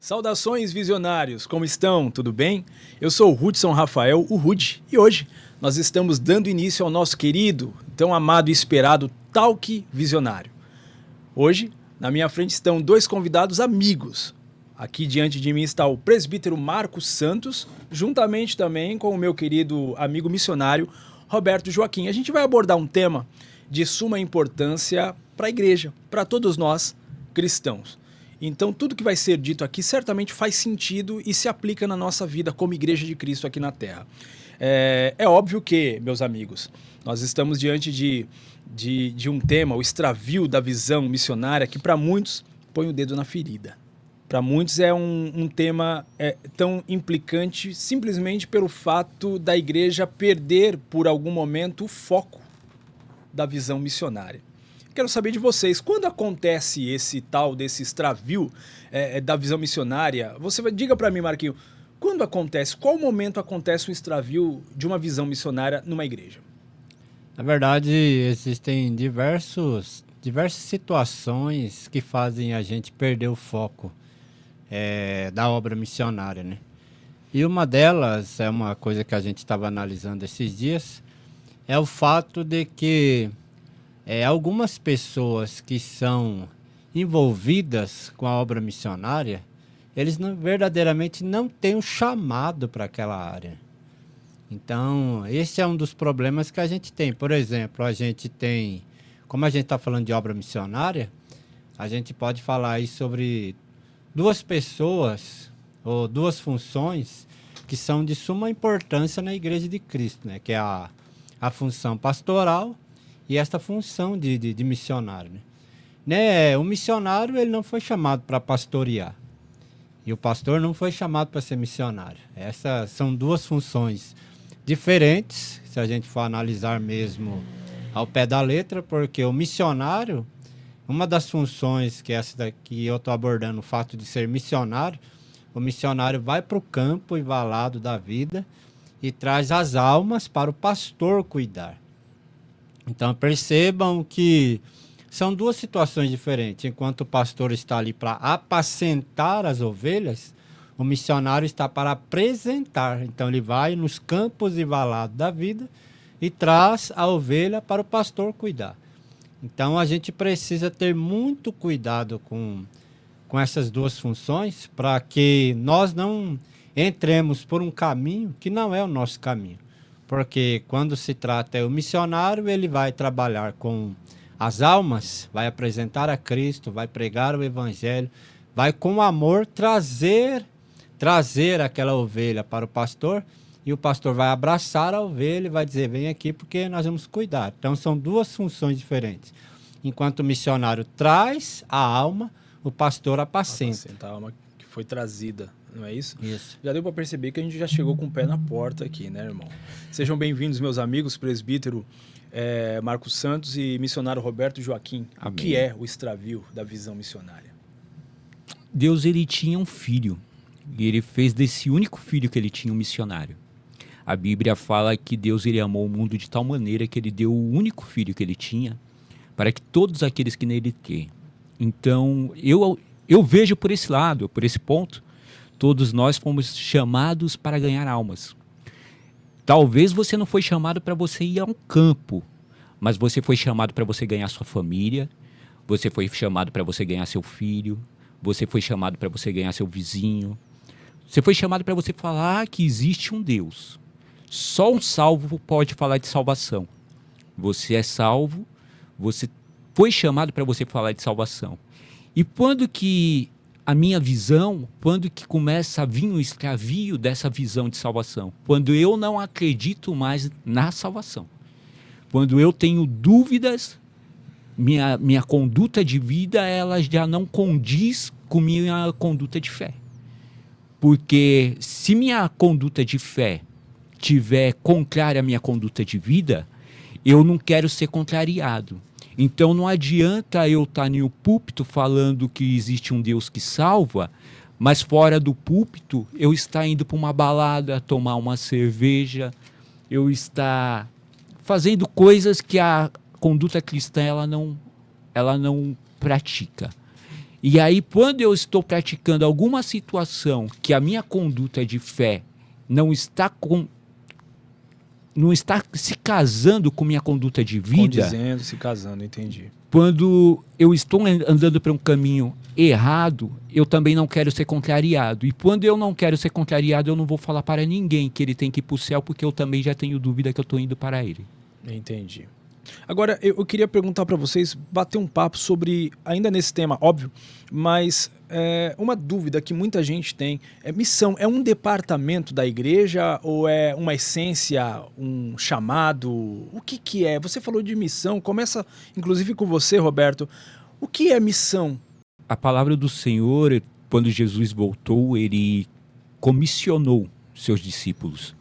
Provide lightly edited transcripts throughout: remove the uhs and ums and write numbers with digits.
Saudações, visionários! Como estão? Tudo bem? Eu sou o Hudson Rafael, o Hud, e hoje nós estamos dando início ao nosso querido, tão amado e esperado Talk Visionário. Hoje, na minha frente estão dois convidados amigos. Aqui diante de mim está o presbítero Marcos Santos, juntamente também com o meu querido amigo missionário Roberto Joaquim. A gente vai abordar um tema de suma importância para a igreja, para todos nós cristãos. Então, tudo que vai ser dito aqui certamente faz sentido e se aplica na nossa vida como Igreja de Cristo aqui na Terra. É óbvio que, meus amigos, nós estamos diante de um tema, o extravio da visão missionária, que para muitos põe o dedo na ferida. Para muitos é um tema tão implicante simplesmente pelo fato da igreja perder por algum momento o foco da visão missionária. Quero saber de vocês, quando acontece desse extravio da visão missionária, diga para mim, Marquinho, quando acontece, qual momento acontece um extravio de uma visão missionária numa igreja? Na verdade, existem diversas situações que fazem a gente perder o foco da obra missionária, né? E uma delas, é uma coisa que a gente estava analisando esses dias, é o fato de que algumas pessoas que são envolvidas com a obra missionária, eles verdadeiramente não têm um chamado para aquela área. Então, esse é um dos problemas que a gente tem. Por exemplo, como a gente está falando de obra missionária, a gente pode falar aí sobre duas pessoas ou duas funções que são de suma importância na Igreja de Cristo, né? Que é a função pastoral e esta função de missionário. Né? O missionário ele não foi chamado para pastorear. E o pastor não foi chamado para ser missionário. Essas são duas funções diferentes, se a gente for analisar mesmo ao pé da letra, porque o missionário, uma das funções que essa daqui eu estou abordando, o fato de ser missionário, o missionário vai para o campo envalado da vida e traz as almas para o pastor cuidar. Então percebam que são duas situações diferentes. Enquanto o pastor está ali para apacentar as ovelhas, o missionário está para apresentar. Então ele vai nos campos envalados da vida e traz a ovelha para o pastor cuidar. Então a gente precisa ter muito cuidado com essas duas funções para que nós não entremos por um caminho que não é o nosso caminho. Porque quando se trata o missionário, ele vai trabalhar com as almas, vai apresentar a Cristo, vai pregar o evangelho, vai com amor trazer aquela ovelha para o pastor, e o pastor vai abraçar a ovelha e vai dizer, vem aqui porque nós vamos cuidar. Então são duas funções diferentes. Enquanto o missionário traz a alma, o pastor apacenta. A alma que foi trazida. Não é isso? Isso. Já deu para perceber que a gente já chegou com o pé na porta aqui, né, irmão? Sejam bem-vindos, meus amigos, presbítero Marcos Santos e missionário Roberto Joaquim. Amém. O que é o extravio da visão missionária? Deus, ele tinha um filho, e ele fez desse único filho que ele tinha um missionário. A Bíblia fala que Deus ele amou o mundo de tal maneira que ele deu o único filho que ele tinha para que todos aqueles que nele creem. Então, eu vejo por esse lado, por esse ponto, todos nós fomos chamados para ganhar almas. Talvez você não foi chamado para você ir a um campo, mas você foi chamado para você ganhar sua família, você foi chamado para você ganhar seu filho, você foi chamado para você ganhar seu vizinho, você foi chamado para você falar que existe um Deus. Só um salvo pode falar de salvação. Você é salvo, você foi chamado para você falar de salvação. E quando que a minha visão, quando que começa a vir um extravio dessa visão de salvação? Quando eu não acredito mais na salvação. Quando eu tenho dúvidas, minha conduta de vida ela já não condiz com minha conduta de fé. Porque se minha conduta de fé tiver contrária à minha conduta de vida, eu não quero ser contrariado. Então não adianta eu estar no púlpito falando que existe um Deus que salva, mas fora do púlpito eu estar indo para uma balada, tomar uma cerveja, eu estar fazendo coisas que a conduta cristã ela não pratica. E aí, quando eu estou praticando alguma situação que a minha conduta de fé não está se casando com minha conduta de vida, Condizendo, se casando, entendi. quando eu estou andando por um caminho errado, eu também não quero ser contrariado. E quando eu não quero ser contrariado, eu não vou falar para ninguém que ele tem que ir para o céu, porque eu também já tenho dúvida que eu estou indo para ele. Entendi. Agora, eu queria perguntar para vocês, bater um papo sobre, ainda nesse tema, óbvio, mas uma dúvida que muita gente tem, missão é um departamento da igreja ou é uma essência, um chamado? O que é? Você falou de missão, começa inclusive com você, Roberto. O que é missão? A palavra do Senhor, quando Jesus voltou, ele comissionou seus discípulos.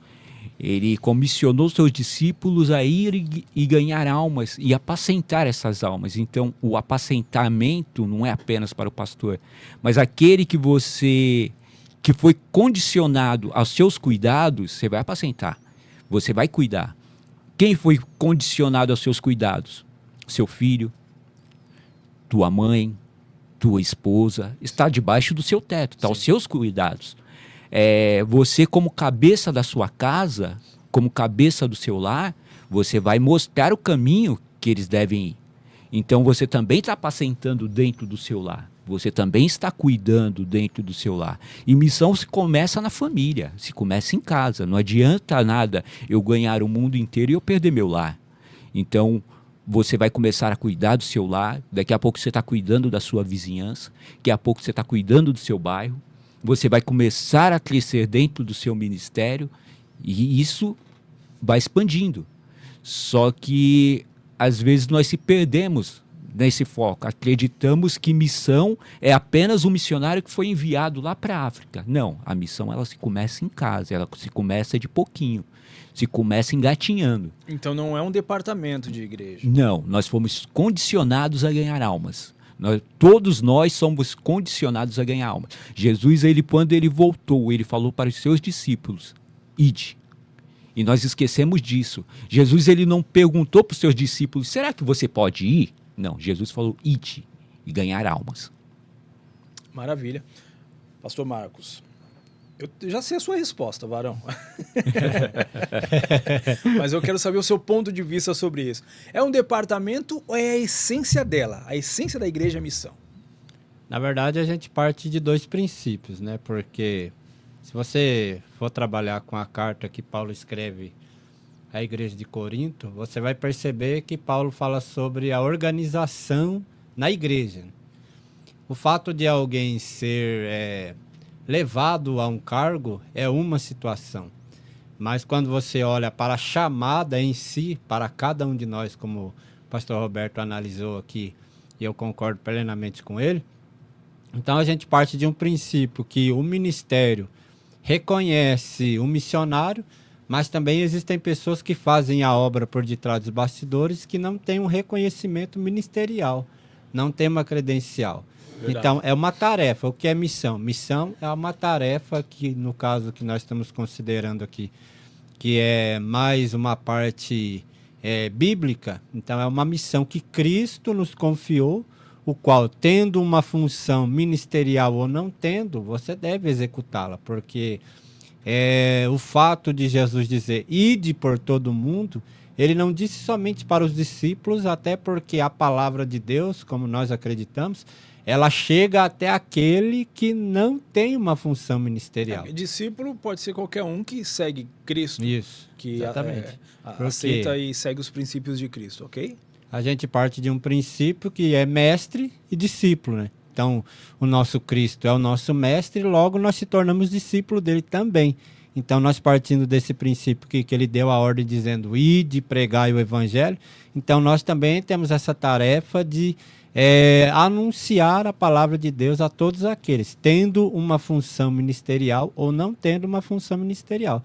Ele comissionou seus discípulos a ir e ganhar almas e apacentar essas almas. Então, o apacentamento não é apenas para o pastor, mas aquele que foi condicionado aos seus cuidados, você vai apacentar, você vai cuidar. Quem foi condicionado aos seus cuidados? Seu filho, tua mãe, tua esposa, está debaixo do seu teto, está aos seus cuidados. Você, como cabeça da sua casa, como cabeça do seu lar, você vai mostrar o caminho que eles devem ir. Então você também está apacentando dentro do seu lar, você também está cuidando dentro do seu lar. E missão se começa na família, se começa em casa. Não adianta nada eu ganhar o mundo inteiro e eu perder meu lar. Então você vai começar a cuidar do seu lar, daqui a pouco você está cuidando da sua vizinhança, daqui a pouco você está cuidando do seu bairro. Você vai começar a crescer dentro do seu ministério e isso vai expandindo. Só que, às vezes, nós se perdemos nesse foco. Acreditamos que missão é apenas um missionário que foi enviado lá para a África. Não, a missão ela se começa em casa, ela se começa de pouquinho, se começa engatinhando. Então não é um departamento de igreja. Não, nós fomos condicionados a ganhar almas. Todos nós somos condicionados a ganhar alma. Jesus, quando ele voltou, ele falou para os seus discípulos, ide. E nós esquecemos disso. Jesus ele não perguntou para os seus discípulos, será que você pode ir? Não, Jesus falou, ide e ganhar almas. Maravilha. Pastor Marcos, eu já sei a sua resposta, varão. Mas eu quero saber o seu ponto de vista sobre isso. É um departamento ou é a essência dela? A essência da igreja é a missão? Na verdade, a gente parte de dois princípios, né? Porque se você for trabalhar com a carta que Paulo escreve à igreja de Corinto, você vai perceber que Paulo fala sobre a organização na igreja. O fato de alguém ser levado a um cargo é uma situação. Mas quando você olha para a chamada em si, para cada um de nós, como o pastor Roberto analisou aqui, e eu concordo plenamente com ele, então a gente parte de um princípio que o ministério reconhece o missionário, mas também existem pessoas que fazem a obra por detrás dos bastidores que não têm um reconhecimento ministerial, não tem uma credencial. Verdade. Então, é uma tarefa. O que é missão? Missão é uma tarefa que, no caso que nós estamos considerando aqui, que é mais uma parte bíblica. Então, é uma missão que Cristo nos confiou, o qual, tendo uma função ministerial ou não tendo, você deve executá-la, porque o fato de Jesus dizer, ide por todo mundo, ele não disse somente para os discípulos, até porque a palavra de Deus, como nós acreditamos, ela chega até aquele que não tem uma função ministerial. Discípulo pode ser qualquer um que segue Cristo. Isso, que exatamente. Aceita e segue os princípios de Cristo, ok? A gente parte de um princípio que é mestre e discípulo, né? Então, o nosso Cristo é o nosso mestre, logo nós se tornamos discípulo dele também. Então, nós partindo desse princípio que ele deu a ordem dizendo, ide, pregai o evangelho, então nós também temos essa tarefa de anunciar a palavra de Deus a todos aqueles, tendo uma função ministerial ou não tendo uma função ministerial.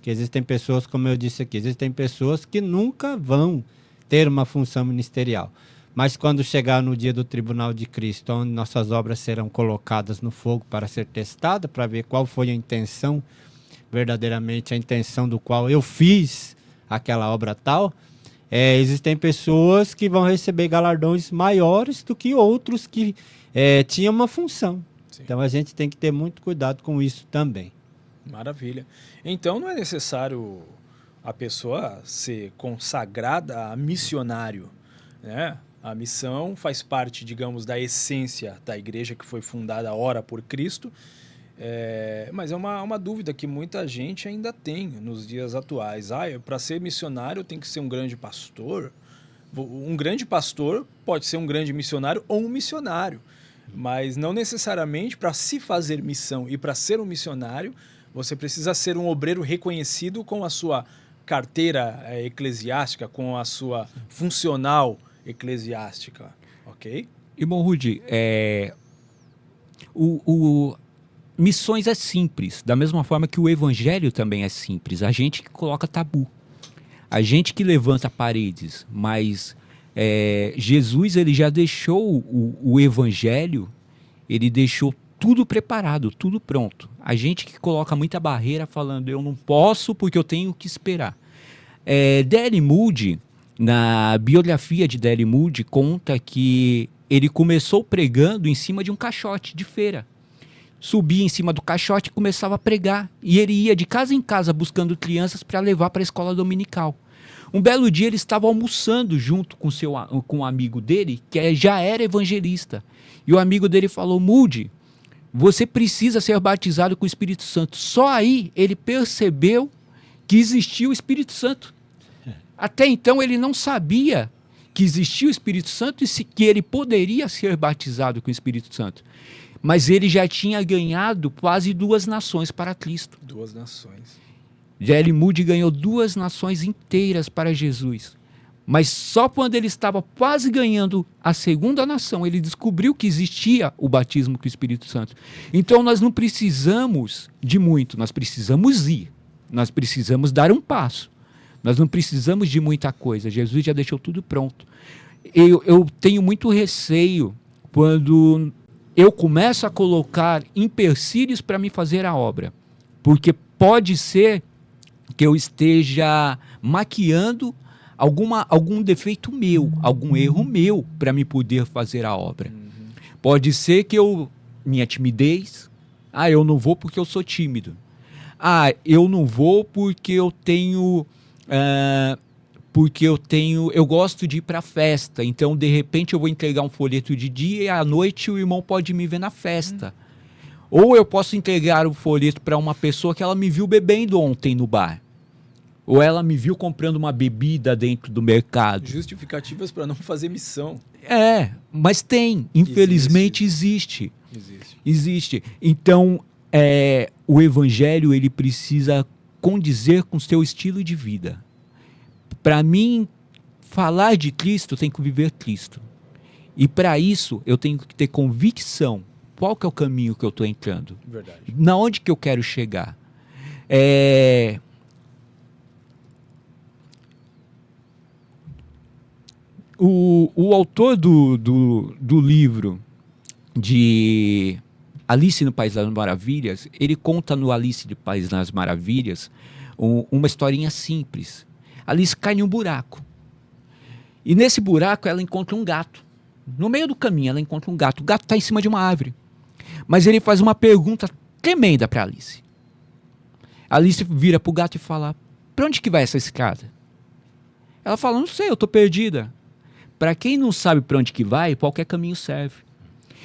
Que existem pessoas, como eu disse aqui, existem pessoas que nunca vão ter uma função ministerial. Mas quando chegar no dia do tribunal de Cristo, onde nossas obras serão colocadas no fogo para ser testadas, para ver qual foi a intenção, verdadeiramente a intenção do qual eu fiz aquela obra tal, existem pessoas que vão receber galardões maiores do que outros que tinham uma função. Sim. Então a gente tem que ter muito cuidado com isso também. Maravilha. Então não é necessário a pessoa ser consagrada a missionário, né? A missão faz parte, digamos, da essência da igreja que foi fundada ora por Cristo, mas é uma dúvida que muita gente ainda tem nos dias atuais. Para ser missionário tem que ser um grande pastor. Um grande pastor pode ser um grande missionário ou um missionário, mas não necessariamente para se fazer missão e para ser um missionário, você precisa ser um obreiro reconhecido com a sua carteira eclesiástica, com a sua funcional eclesiástica, ok? Irmão Rudy, missões é simples, da mesma forma que o evangelho também é simples. A gente que coloca tabu, a gente que levanta paredes, mas Jesus ele já deixou o evangelho, ele deixou tudo preparado, tudo pronto. A gente que coloca muita barreira falando, eu não posso porque eu tenho que esperar. D.L. Moody, na biografia de D.L. Moody, conta que ele começou pregando em cima de um caixote de feira. Subia em cima do caixote e começava a pregar. E ele ia de casa em casa buscando crianças para levar para a escola dominical. Um belo dia ele estava almoçando junto com um amigo dele, que já era evangelista. E o amigo dele falou, Moody, você precisa ser batizado com o Espírito Santo. Só aí ele percebeu que existia o Espírito Santo. Até então ele não sabia que existia o Espírito Santo e que ele poderia ser batizado com o Espírito Santo. Mas ele já tinha ganhado quase 2 nações para Cristo. 2 nações. D.L. Moody ganhou 2 nações inteiras para Jesus. Mas só quando ele estava quase ganhando a 2ª nação, ele descobriu que existia o batismo com o Espírito Santo. Então nós não precisamos de muito, nós precisamos ir. Nós precisamos dar um passo. Nós não precisamos de muita coisa. Jesus já deixou tudo pronto. Eu tenho muito receio quando eu começo a colocar empecilhos para me fazer a obra. Porque pode ser que eu esteja maquiando algum defeito meu, algum erro meu para me poder fazer a obra. Pode ser que minha timidez, eu não vou porque eu sou tímido. Eu não vou porque eu gosto de ir para a festa, então de repente eu vou entregar um folheto de dia e à noite o irmão pode me ver na festa. Ou eu posso entregar o folheto para uma pessoa que ela me viu bebendo ontem no bar. Ou ela me viu comprando uma bebida dentro do mercado. Justificativas para não fazer missão. Mas tem, infelizmente existe. Então, o evangelho ele precisa condizer com o seu estilo de vida. Para mim, falar de Cristo, eu tenho que viver Cristo. E para isso, eu tenho que ter convicção. Qual que é o caminho que eu estou entrando? Verdade. Na onde que eu quero chegar? O autor do livro de Alice no País das Maravilhas, ele conta no Alice no País das Maravilhas uma historinha simples. Alice cai em um buraco. E nesse buraco ela encontra um gato. No meio do caminho ela encontra um gato. O gato está em cima de uma árvore. Mas ele faz uma pergunta tremenda para Alice. Alice vira para o gato e fala, para onde que vai essa escada? Ela fala, não sei, eu estou perdida. Para quem não sabe para onde que vai, qualquer caminho serve.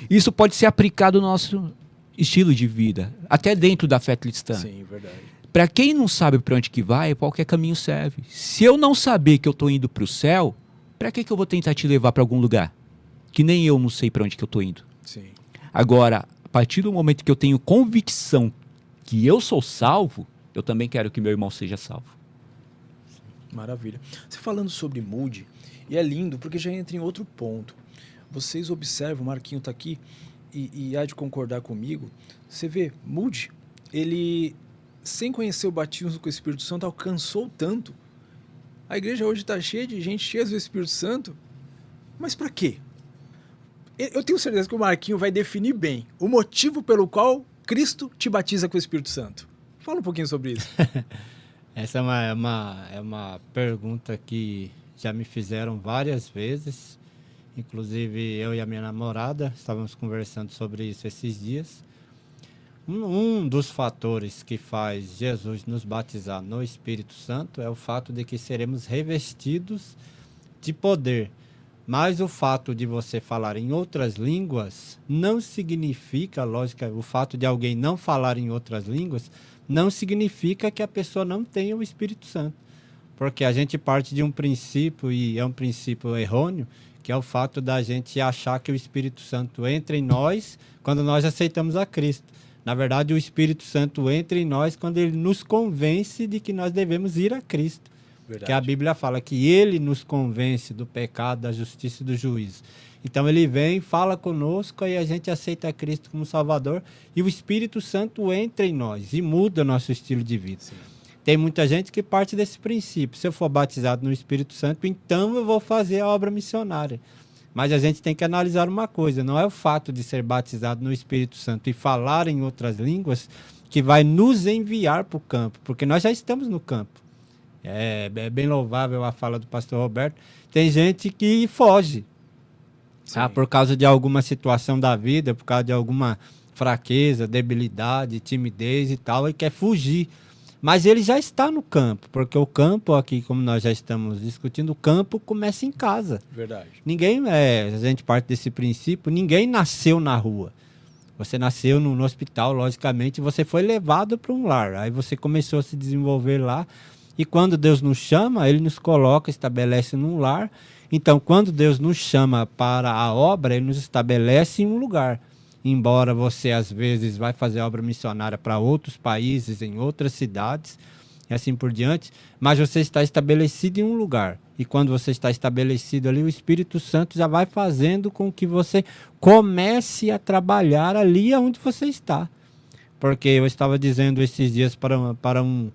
Isso pode ser aplicado no nosso estilo de vida, até dentro da fé cristã. Sim, verdade. Para quem não sabe para onde que vai, qualquer caminho serve. Se eu não saber que eu estou indo para o céu, para que eu vou tentar te levar para algum lugar? Que nem eu não sei para onde que eu estou indo. Sim. Agora, a partir do momento que eu tenho convicção que eu sou salvo, eu também quero que meu irmão seja salvo. Maravilha. Você falando sobre Moody, e é lindo porque já entra em outro ponto. Vocês observam, o Marquinho está aqui e há de concordar comigo. Você vê, Moody, ele, sem conhecer o batismo com o Espírito Santo, alcançou tanto. A igreja hoje está cheia de gente cheia do Espírito Santo. Mas para quê? Eu tenho certeza que o Marquinho vai definir bem o motivo pelo qual Cristo te batiza com o Espírito Santo. Fala um pouquinho sobre isso. Essa é uma pergunta que já me fizeram várias vezes. Inclusive, eu e a minha namorada estávamos conversando sobre isso esses dias. Um dos fatores que faz Jesus nos batizar no Espírito Santo é o fato de que seremos revestidos de poder. Mas o fato de você falar em outras línguas não significa, lógico, o fato de alguém não falar em outras línguas não significa que a pessoa não tenha o Espírito Santo. Porque a gente parte de um princípio, e é um princípio errôneo, que é o fato da gente achar que o Espírito Santo entra em nós quando nós aceitamos a Cristo. Na verdade, o Espírito Santo entra em nós quando ele nos convence de que nós devemos ir a Cristo. Verdade. Que a Bíblia fala que ele nos convence do pecado, da justiça e do juízo. Então ele vem, fala conosco e a gente aceita Cristo como Salvador e o Espírito Santo entra em nós e muda nosso estilo de vida. Sim. Tem muita gente que parte desse princípio. Se eu for batizado no Espírito Santo, então eu vou fazer a obra missionária. Mas a gente tem que analisar uma coisa, não é o fato de ser batizado no Espírito Santo e falar em outras línguas que vai nos enviar para o campo, porque nós já estamos no campo. É bem louvável a fala do pastor Roberto. Tem gente que foge por causa de alguma situação da vida, por causa de alguma fraqueza, debilidade, timidez e tal, e quer fugir. Mas ele já está no campo, porque o campo aqui, como nós já estamos discutindo, o campo começa em casa. Verdade. A gente parte desse princípio, ninguém nasceu na rua. Você nasceu no hospital, logicamente, você foi levado para um lar. Aí você começou a se desenvolver lá. E quando Deus nos chama, ele nos coloca, estabelece num lar. Então, quando Deus nos chama para a obra, ele nos estabelece em um lugar. Embora você, às vezes, vai fazer obra missionária para outros países, em outras cidades, e assim por diante, mas você está estabelecido em um lugar. E quando você está estabelecido ali, o Espírito Santo já vai fazendo com que você comece a trabalhar ali onde você está. Porque eu estava dizendo esses dias para um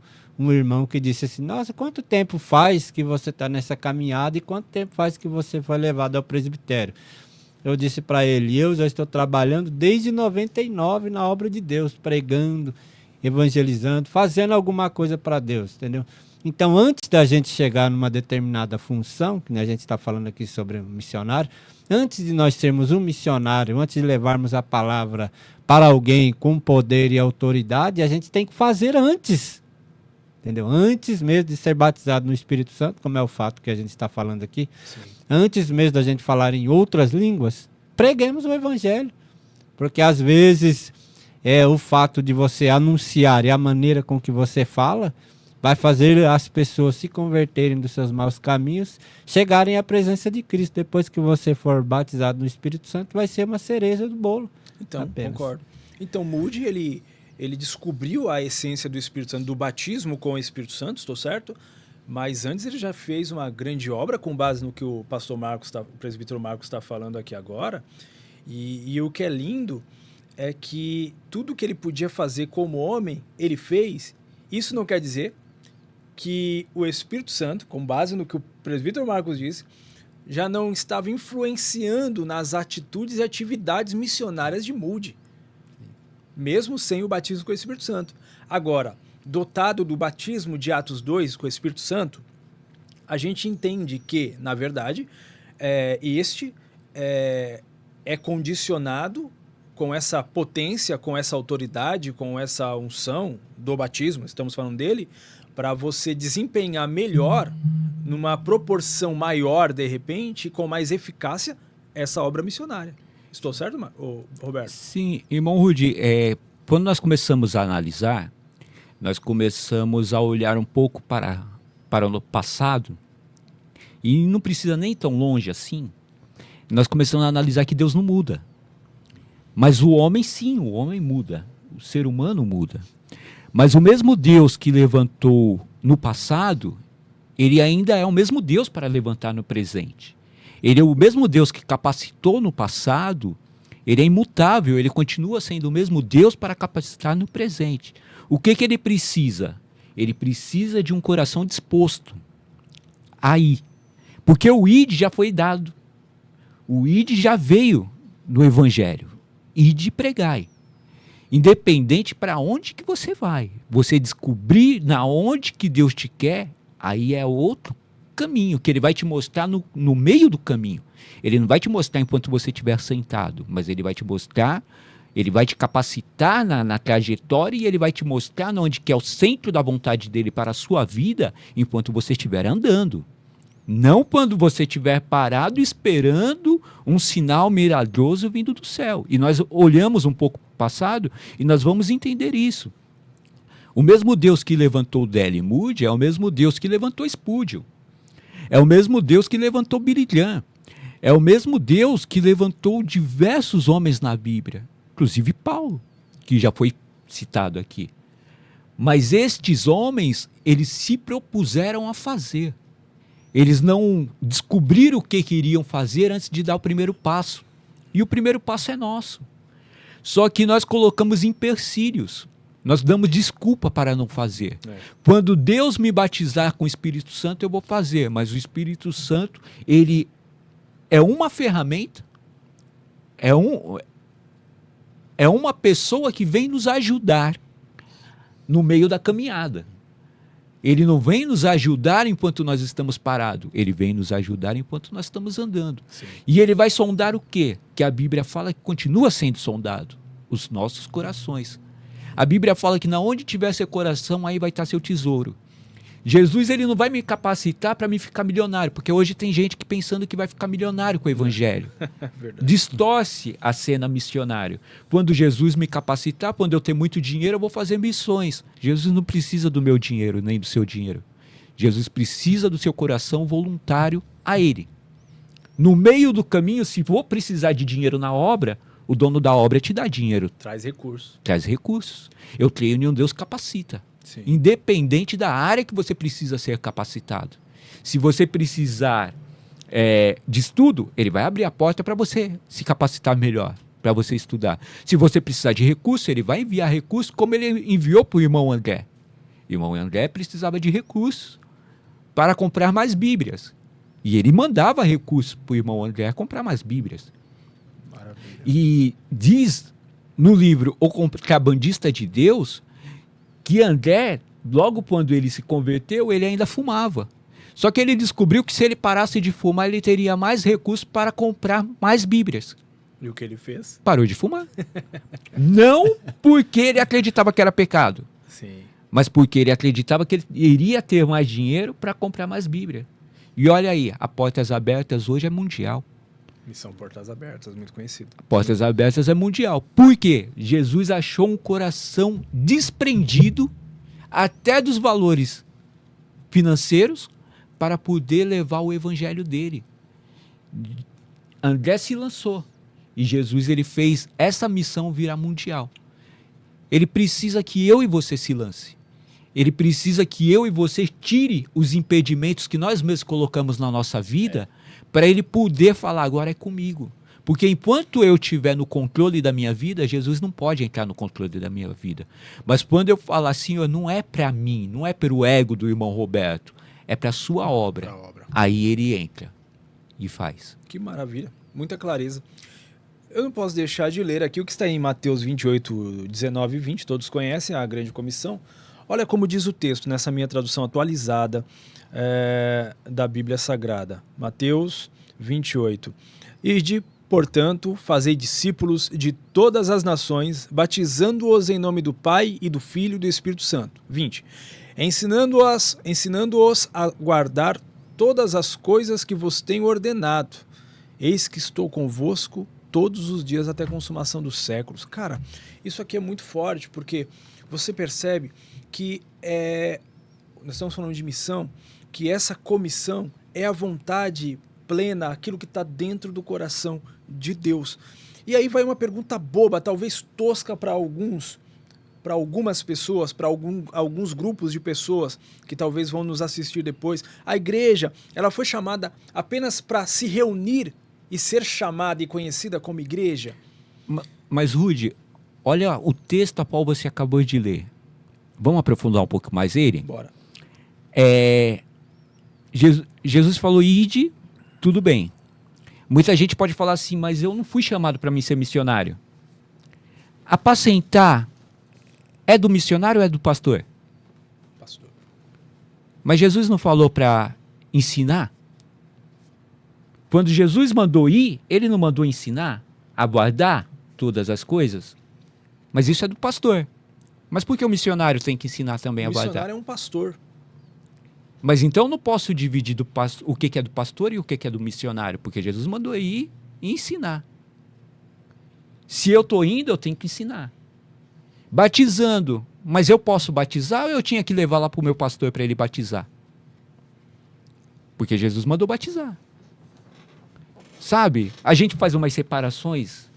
irmão que disse assim, nossa, quanto tempo faz que você está nessa caminhada e quanto tempo faz que você foi levado ao presbitério? Eu disse para ele, eu já estou trabalhando desde 99 na obra de Deus, pregando, evangelizando, fazendo alguma coisa para Deus, entendeu? Então, antes da gente chegar numa determinada função, que a gente está falando aqui sobre um missionário, antes de nós sermos um missionário, antes de levarmos a palavra para alguém com poder e autoridade, a gente tem que fazer antes. Entendeu? Antes mesmo de ser batizado no Espírito Santo, como é o fato que a gente está falando aqui, sim, antes mesmo da gente falar em outras línguas, preguemos o Evangelho. Porque às vezes o fato de você anunciar e a maneira com que você fala vai fazer as pessoas se converterem dos seus maus caminhos, chegarem à presença de Cristo. Depois que você for batizado no Espírito Santo, vai ser uma cereja do bolo. Então, apenas. Concordo. Então, Moody, ele descobriu a essência do Espírito Santo, do batismo com o Espírito Santo, estou certo? Mas antes ele já fez uma grande obra com base no que o pastor Marcos, o presbítero Marcos está falando aqui agora. E o que é lindo é que tudo que ele podia fazer como homem, ele fez. Isso não quer dizer que o Espírito Santo, com base no que o presbítero Marcos disse, já não estava influenciando nas atitudes e atividades missionárias de Moody, mesmo sem o batismo com o Espírito Santo. Agora, dotado do batismo de Atos 2 com o Espírito Santo, a gente entende que, na verdade, este é condicionado com essa potência, com essa autoridade, com essa unção do batismo, estamos falando dele, para você desempenhar melhor, numa proporção maior, de repente, com mais eficácia, essa obra missionária. Estou certo, Roberto? Sim, irmão Rudy, quando nós começamos a analisar, nós começamos a olhar um pouco para o passado, e não precisa nem tão longe assim, nós começamos a analisar que Deus não muda. Mas o homem sim, o homem muda, o ser humano muda. Mas o mesmo Deus que levantou no passado, ele ainda é o mesmo Deus para levantar no presente. Ele é o mesmo Deus que capacitou no passado, ele é imutável, ele continua sendo o mesmo Deus para capacitar no presente. O que ele precisa? Ele precisa de um coração disposto aí. Porque o ID já foi dado. O ID já veio do Evangelho. ID pregai. Independente para onde que você vai. Você descobrir na onde que Deus te quer, aí é outro caminho, que ele vai te mostrar no meio do caminho. Ele não vai te mostrar enquanto você estiver sentado, mas ele vai te mostrar, ele vai te capacitar na trajetória e ele vai te mostrar onde que é o centro da vontade dele para a sua vida enquanto você estiver andando. Não quando você estiver parado esperando um sinal milagroso vindo do céu. E nós olhamos um pouco para o passado e nós vamos entender isso. O mesmo Deus que levantou D.L. Moody é o mesmo Deus que levantou Spurgeon. É o mesmo Deus que levantou Billy Graham. É o mesmo Deus que levantou diversos homens na Bíblia, inclusive Paulo, que já foi citado aqui. Mas estes homens, eles se propuseram a fazer. Eles não descobriram o que queriam fazer antes de dar o primeiro passo. E o primeiro passo é nosso. Só que nós colocamos empecilhos. Nós damos desculpa para não fazer. Quando Deus me batizar com o Espírito Santo, eu vou fazer. Mas o Espírito Santo, ele é uma ferramenta, é uma pessoa que vem nos ajudar no meio da caminhada. Ele não vem nos ajudar enquanto nós estamos parados. Ele vem nos ajudar enquanto nós estamos andando. Sim. E ele vai sondar o quê? Que a Bíblia fala que continua sendo sondado. Os nossos corações. A Bíblia fala que na onde tiver seu coração, aí vai estar seu tesouro. Jesus, ele não vai me capacitar para me ficar milionário, porque hoje tem gente que pensando que vai ficar milionário com o evangelho. Distorce a cena missionária. Quando Jesus me capacitar, quando eu ter muito dinheiro, eu vou fazer missões. Jesus não precisa do meu dinheiro, nem do seu dinheiro. Jesus precisa do seu coração voluntário a ele. No meio do caminho, se for precisar de dinheiro na obra, o dono da obra te dá dinheiro. Traz recursos. Traz recursos. Eu creio em um Deus que capacita. Sim. Independente da área que você precisa ser capacitado. Se você precisar de estudo, ele vai abrir a porta para você se capacitar melhor, para você estudar. Se você precisar de recurso, ele vai enviar recursos como ele enviou para o irmão André. O irmão André precisava de recursos para comprar mais Bíblias. E ele mandava recursos para o irmão André comprar mais Bíblias. Maravilha. E diz no livro O Contrabandista de Deus que André, logo quando ele se converteu, ele ainda fumava. Só que ele descobriu que se ele parasse de fumar, ele teria mais recursos para comprar mais Bíblias. E o que ele fez? Parou de fumar. Não porque ele acreditava que era pecado, sim, mas porque ele acreditava que ele iria ter mais dinheiro para comprar mais Bíblia. E olha aí, a Portas Abertas hoje é mundial. Missão Portas Abertas, muito conhecido. Portas Abertas é mundial. Por quê? Jesus achou um coração desprendido até dos valores financeiros para poder levar o evangelho dele. André se lançou e Jesus, ele fez essa missão virar mundial. Ele precisa que eu e você se lance. Ele precisa que eu e você tire os impedimentos que nós mesmos colocamos na nossa vida para ele poder falar, agora é comigo. Porque enquanto eu estiver no controle da minha vida, Jesus não pode entrar no controle da minha vida. Mas quando eu falar assim, não é para mim, não é pelo ego do irmão Roberto, é para a sua obra. Aí ele entra e faz. Que maravilha, muita clareza. Eu não posso deixar de ler aqui o que está em Mateus 28, 19 e 20, todos conhecem a grande comissão. Olha como diz o texto nessa minha tradução atualizada da Bíblia Sagrada. Mateus 28. Ide, portanto, fazei discípulos de todas as nações, batizando-os em nome do Pai e do Filho e do Espírito Santo. 20. Ensinando-os a guardar todas as coisas que vos tenho ordenado. Eis que estou convosco todos os dias até a consumação dos séculos. Cara, isso aqui é muito forte, porque você percebe que nós estamos falando de missão, que essa comissão é a vontade plena, aquilo que está dentro do coração de Deus. E aí vai uma pergunta boba, talvez tosca para algumas pessoas, para alguns grupos de pessoas que talvez vão nos assistir depois. A igreja, ela foi chamada apenas para se reunir e ser chamada e conhecida como igreja? Mas, Rudy, olha o texto a qual você acabou de ler. Vamos aprofundar um pouco mais ele? Bora. Jesus falou, ide, tudo bem. Muita gente pode falar assim, mas eu não fui chamado para mim ser missionário. Apacentar é do missionário ou é do pastor? Pastor. Mas Jesus não falou para ensinar? Quando Jesus mandou ir, ele não mandou ensinar, a guardar todas as coisas? Mas isso é do pastor. Mas por que o missionário tem que ensinar também O a guardar? missionário é um pastor. Mas então eu não posso dividir o que é do pastor e o que é do missionário, porque Jesus mandou ir e ensinar. Se eu estou indo, eu tenho que ensinar. Batizando, mas eu posso batizar ou eu tinha que levar lá para o meu pastor para ele batizar? Porque Jesus mandou batizar. Sabe, a gente faz umas separações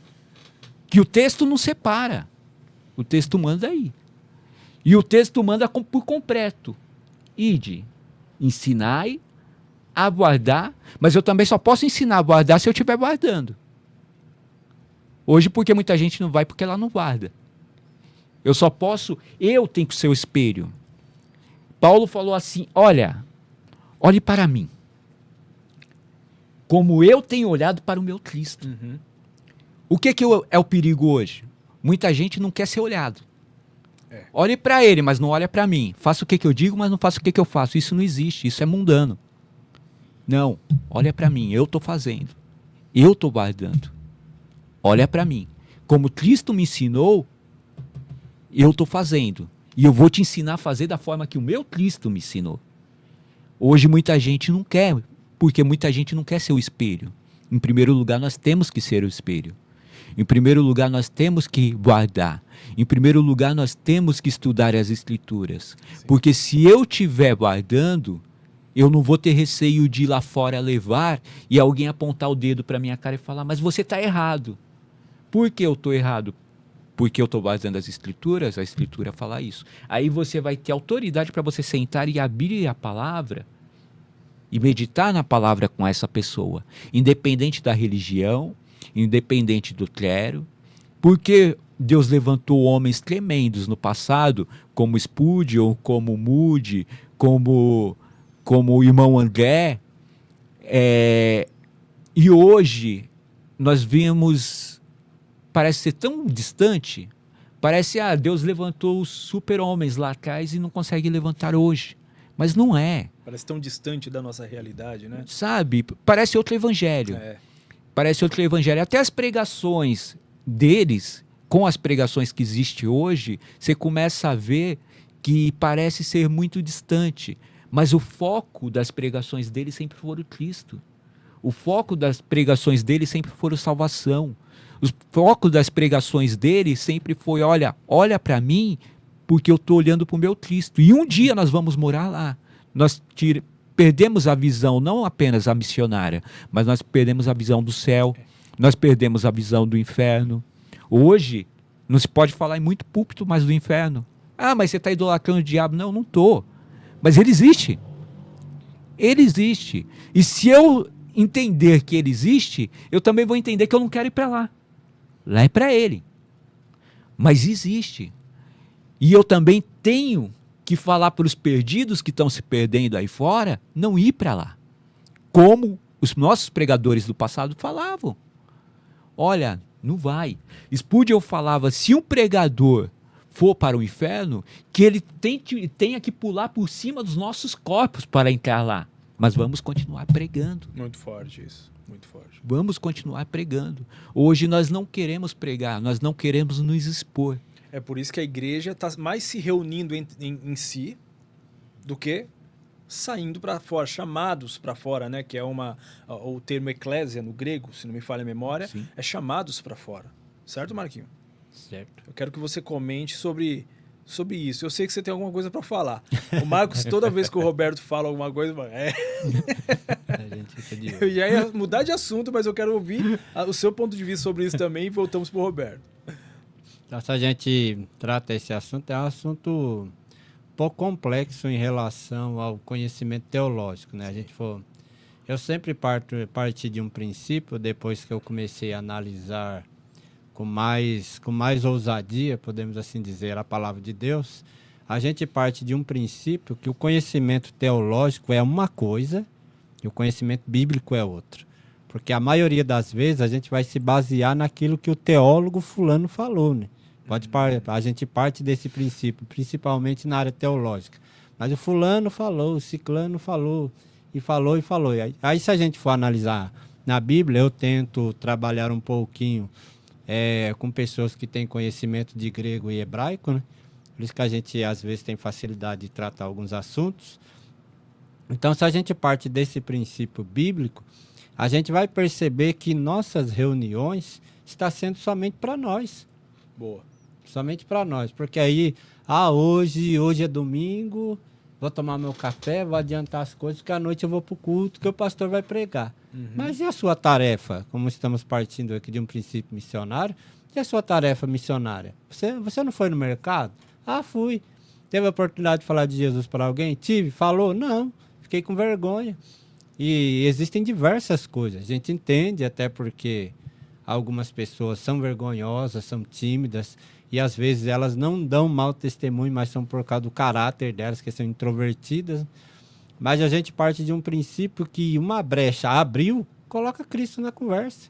que o texto não separa. O texto manda aí. E o texto manda por completo. Ide, ensinai a guardar, mas eu também só posso ensinar a guardar se eu estiver guardando. Hoje, porque muita gente não vai porque ela não guarda. Eu tenho que ser o espelho. Paulo falou assim, olhe para mim. Como eu tenho olhado para o meu Cristo. Uhum. O que é o perigo hoje? Muita gente não quer ser olhado. É. Olhe para ele, mas não olha para mim. Faça o que eu digo, mas não faça o que eu faço. Isso não existe, isso é mundano. Não, olha para mim, eu estou fazendo. Eu estou guardando. Olha para mim. Como Cristo me ensinou, eu estou fazendo. E eu vou te ensinar a fazer da forma que o meu Cristo me ensinou. Hoje muita gente não quer, porque muita gente não quer ser o espelho. Em primeiro lugar, nós temos que ser o espelho. Em primeiro lugar, nós temos que guardar. Em primeiro lugar, nós temos que estudar as Escrituras. Sim. Porque se eu estiver guardando, eu não vou ter receio de ir lá fora levar e alguém apontar o dedo para minha cara e falar, mas você está errado. Por que eu estou errado? Porque eu estou guardando as Escrituras, a Escritura fala isso. Aí você vai ter autoridade para você sentar e abrir a palavra e meditar na palavra com essa pessoa, independente da religião, independente do clero, porque Deus levantou homens tremendos no passado, como Spurgeon, como Moody, como o irmão André, e hoje nós vemos, parece ser tão distante, parece, Deus levantou os super-homens lá atrás e não consegue levantar hoje, mas não é. Parece tão distante da nossa realidade, né? Sabe, parece outro evangelho. É. Parece outro evangelho. Até as pregações deles, com as pregações que existem hoje, você começa a ver que parece ser muito distante. Mas o foco das pregações deles sempre foi o Cristo. O foco das pregações deles sempre foi salvação. O foco das pregações deles sempre foi, olha para mim, porque eu estou olhando para o meu Cristo. E um dia nós vamos morar lá. Nós perdemos a visão, não apenas a missionária, mas nós perdemos a visão do céu, nós perdemos a visão do inferno. Hoje, não se pode falar em muito púlpito mais do inferno. Mas você está idolatrando o diabo. Não, não estou. Mas ele existe. Ele existe. E se eu entender que ele existe, eu também vou entender que eu não quero ir para lá. Lá é para ele. Mas existe. E eu também tenho que falar para os perdidos que estão se perdendo aí fora, não ir para lá. Como os nossos pregadores do passado falavam. Olha, não vai. Spurgeon falava, se um pregador for para o inferno, que ele tenha que pular por cima dos nossos corpos para entrar lá. Mas vamos continuar pregando. Muito forte isso, muito forte. Vamos continuar pregando. Hoje nós não queremos pregar, nós não queremos nos expor. É por isso que a igreja está mais se reunindo em si do que saindo para fora, chamados para fora, né? Que é o termo eclésia no grego, se não me falha a memória, Sim. é chamados para fora. Certo, Marquinhos? Certo. Eu quero que você comente sobre isso. Eu sei que você tem alguma coisa para falar. O Marcos, toda vez que o Roberto fala alguma coisa, A gente fica de olho. eu já ia mudar de assunto, mas eu quero ouvir o seu ponto de vista sobre isso também e voltamos para o Roberto. Então, se a gente trata esse assunto, é um assunto um pouco complexo em relação ao conhecimento teológico, né? Eu sempre parti de um princípio, depois que eu comecei a analisar com mais ousadia, podemos assim dizer, a palavra de Deus, a gente parte de um princípio que o conhecimento teológico é uma coisa e o conhecimento bíblico é outra. Porque a maioria das vezes a gente vai se basear naquilo que o teólogo fulano falou, né? A gente parte desse princípio, principalmente na área teológica. Mas o fulano falou, o ciclano falou. e falou e falou. Aí se a gente for analisar na Bíblia, eu tento trabalhar um pouquinho com pessoas que têm conhecimento de grego e hebraico, né? Por isso que a gente às vezes tem facilidade de tratar alguns assuntos. Então, se a gente parte desse princípio bíblico, a gente vai perceber que nossas reuniões está sendo somente para nós. Boa. Somente para nós. Porque aí, hoje é domingo, vou tomar meu café, vou adiantar as coisas, porque à noite eu vou para o culto, que o pastor vai pregar. Mas e a sua tarefa? Como estamos partindo aqui de um princípio missionário, e a sua tarefa missionária? Você não foi no mercado? Ah, fui. Teve a oportunidade de falar de Jesus para alguém? Tive. Falou? Não. Fiquei com vergonha. E existem diversas coisas. A gente entende, até porque algumas pessoas são vergonhosas, são tímidas, e às vezes elas não dão mau testemunho, mas são por causa do caráter delas, que são introvertidas. Mas a gente parte de um princípio que uma brecha abriu, coloca Cristo na conversa.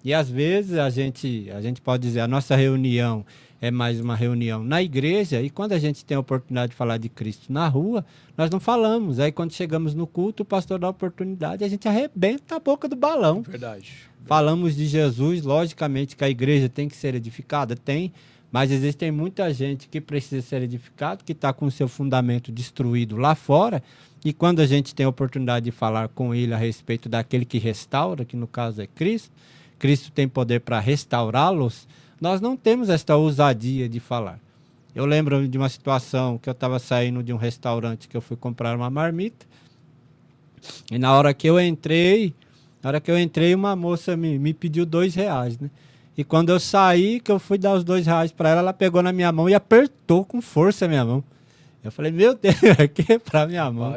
E às vezes a gente pode dizer, a nossa reunião é mais uma reunião na igreja, e quando a gente tem a oportunidade de falar de Cristo na rua, nós não falamos. Aí quando chegamos no culto, o pastor dá a oportunidade, a gente arrebenta a boca do balão. Verdade. Falamos de Jesus, logicamente que a igreja tem que ser edificada, tem, mas existem muita gente que precisa ser edificada, que está com o seu fundamento destruído lá fora, e quando a gente tem a oportunidade de falar com ele a respeito daquele que restaura, que no caso é Cristo, Cristo tem poder para restaurá-los, nós não temos esta ousadia de falar. Eu lembro de uma situação que eu estava saindo de um restaurante que eu fui comprar uma marmita, e na hora que eu entrei, uma moça me pediu R$2, né? E quando eu saí, que eu fui dar os R$2 para ela, ela pegou na minha mão e apertou com força a minha mão. Eu falei, meu Deus, vai quebrar minha mão.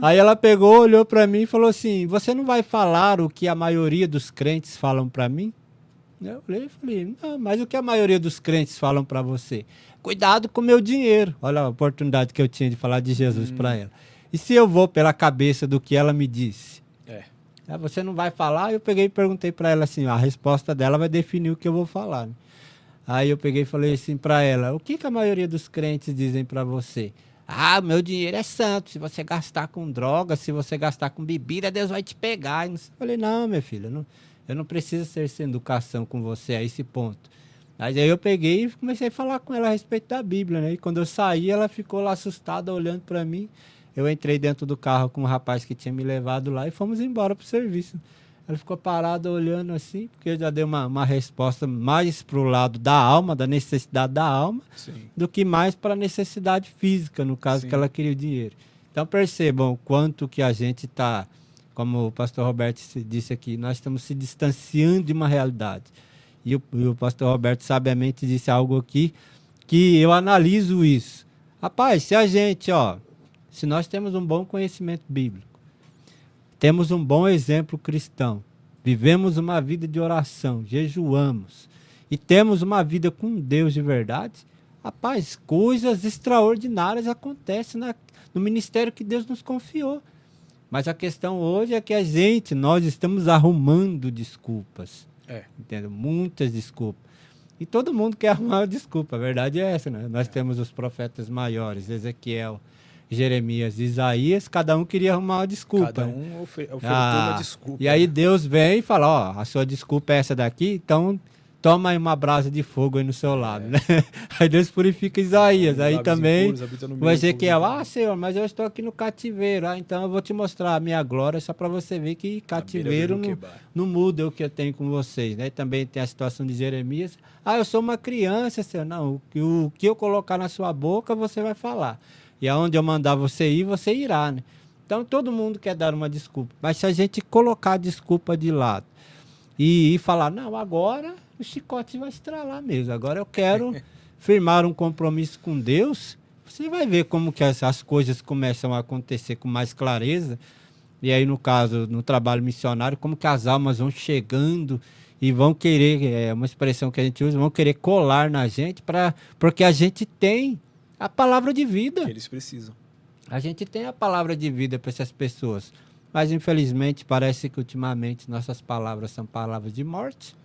Aí ela pegou, olhou para mim e falou assim, você não vai falar o que a maioria dos crentes falam para mim? Eu falei, não, mas o que a maioria dos crentes falam para você? Cuidado com o meu dinheiro. Olha a oportunidade que eu tinha de falar de Jesus para ela. E se eu vou pela cabeça do que ela me disse? Você não vai falar? Eu peguei e perguntei para ela assim, a resposta dela vai definir o que eu vou falar, né? Aí eu peguei e falei assim para ela, o que a maioria dos crentes dizem para você? Ah, meu dinheiro é santo, se você gastar com droga, se você gastar com bebida, Deus vai te pegar. Eu falei, não, minha filha, eu não preciso ser sem educação com você a esse ponto. Mas aí eu peguei e comecei a falar com ela a respeito da Bíblia, né? E quando eu saí, ela ficou lá assustada, olhando para mim. Eu entrei dentro do carro com o rapaz que tinha me levado lá e fomos embora pro serviço. Ela ficou parada olhando assim, porque eu já dei uma resposta mais pro lado da alma, da necessidade da alma, sim, do que mais para a necessidade física, no caso, sim, que ela queria o dinheiro. Então percebam o quanto que a gente está, como o pastor Roberto disse aqui, nós estamos se distanciando de uma realidade. E o pastor Roberto sabiamente disse algo aqui, que eu analiso isso. Rapaz, se nós temos um bom conhecimento bíblico, temos um bom exemplo cristão, vivemos uma vida de oração, jejuamos e temos uma vida com Deus de verdade, rapaz, coisas extraordinárias acontecem no ministério que Deus nos confiou. Mas a questão hoje é que nós estamos arrumando desculpas. Entendeu? Muitas desculpas. E todo mundo quer arrumar desculpa, a verdade é essa, né? Nós temos os profetas maiores, Ezequiel, Jeremias, Isaías, cada um queria arrumar uma desculpa. Cada um ofertou uma desculpa. E aí Deus vem e fala, a sua desculpa é essa daqui, então toma aí uma brasa de fogo aí no seu lado, né? Aí Deus purifica Isaías, aí também o Ezequiel, Senhor, mas eu estou aqui no cativeiro, então eu vou te mostrar a minha glória, só para você ver que cativeiro não muda o que eu tenho com vocês, né? E também tem a situação de Jeremias, eu sou uma criança, Senhor, não, o que eu colocar na sua boca, você vai falar. E aonde eu mandar você ir, você irá, né? Então, todo mundo quer dar uma desculpa. Mas se a gente colocar a desculpa de lado e falar, não, agora o chicote vai estralar mesmo. Agora eu quero firmar um compromisso com Deus. Você vai ver como que as coisas começam a acontecer com mais clareza. E aí, no caso, no trabalho missionário, como que as almas vão chegando e vão querer, uma expressão que a gente usa, vão querer colar na gente, porque a gente tem a palavra de vida. Que eles precisam. A gente tem a palavra de vida para essas pessoas. Mas, infelizmente, parece que ultimamente nossas palavras são palavras de morte.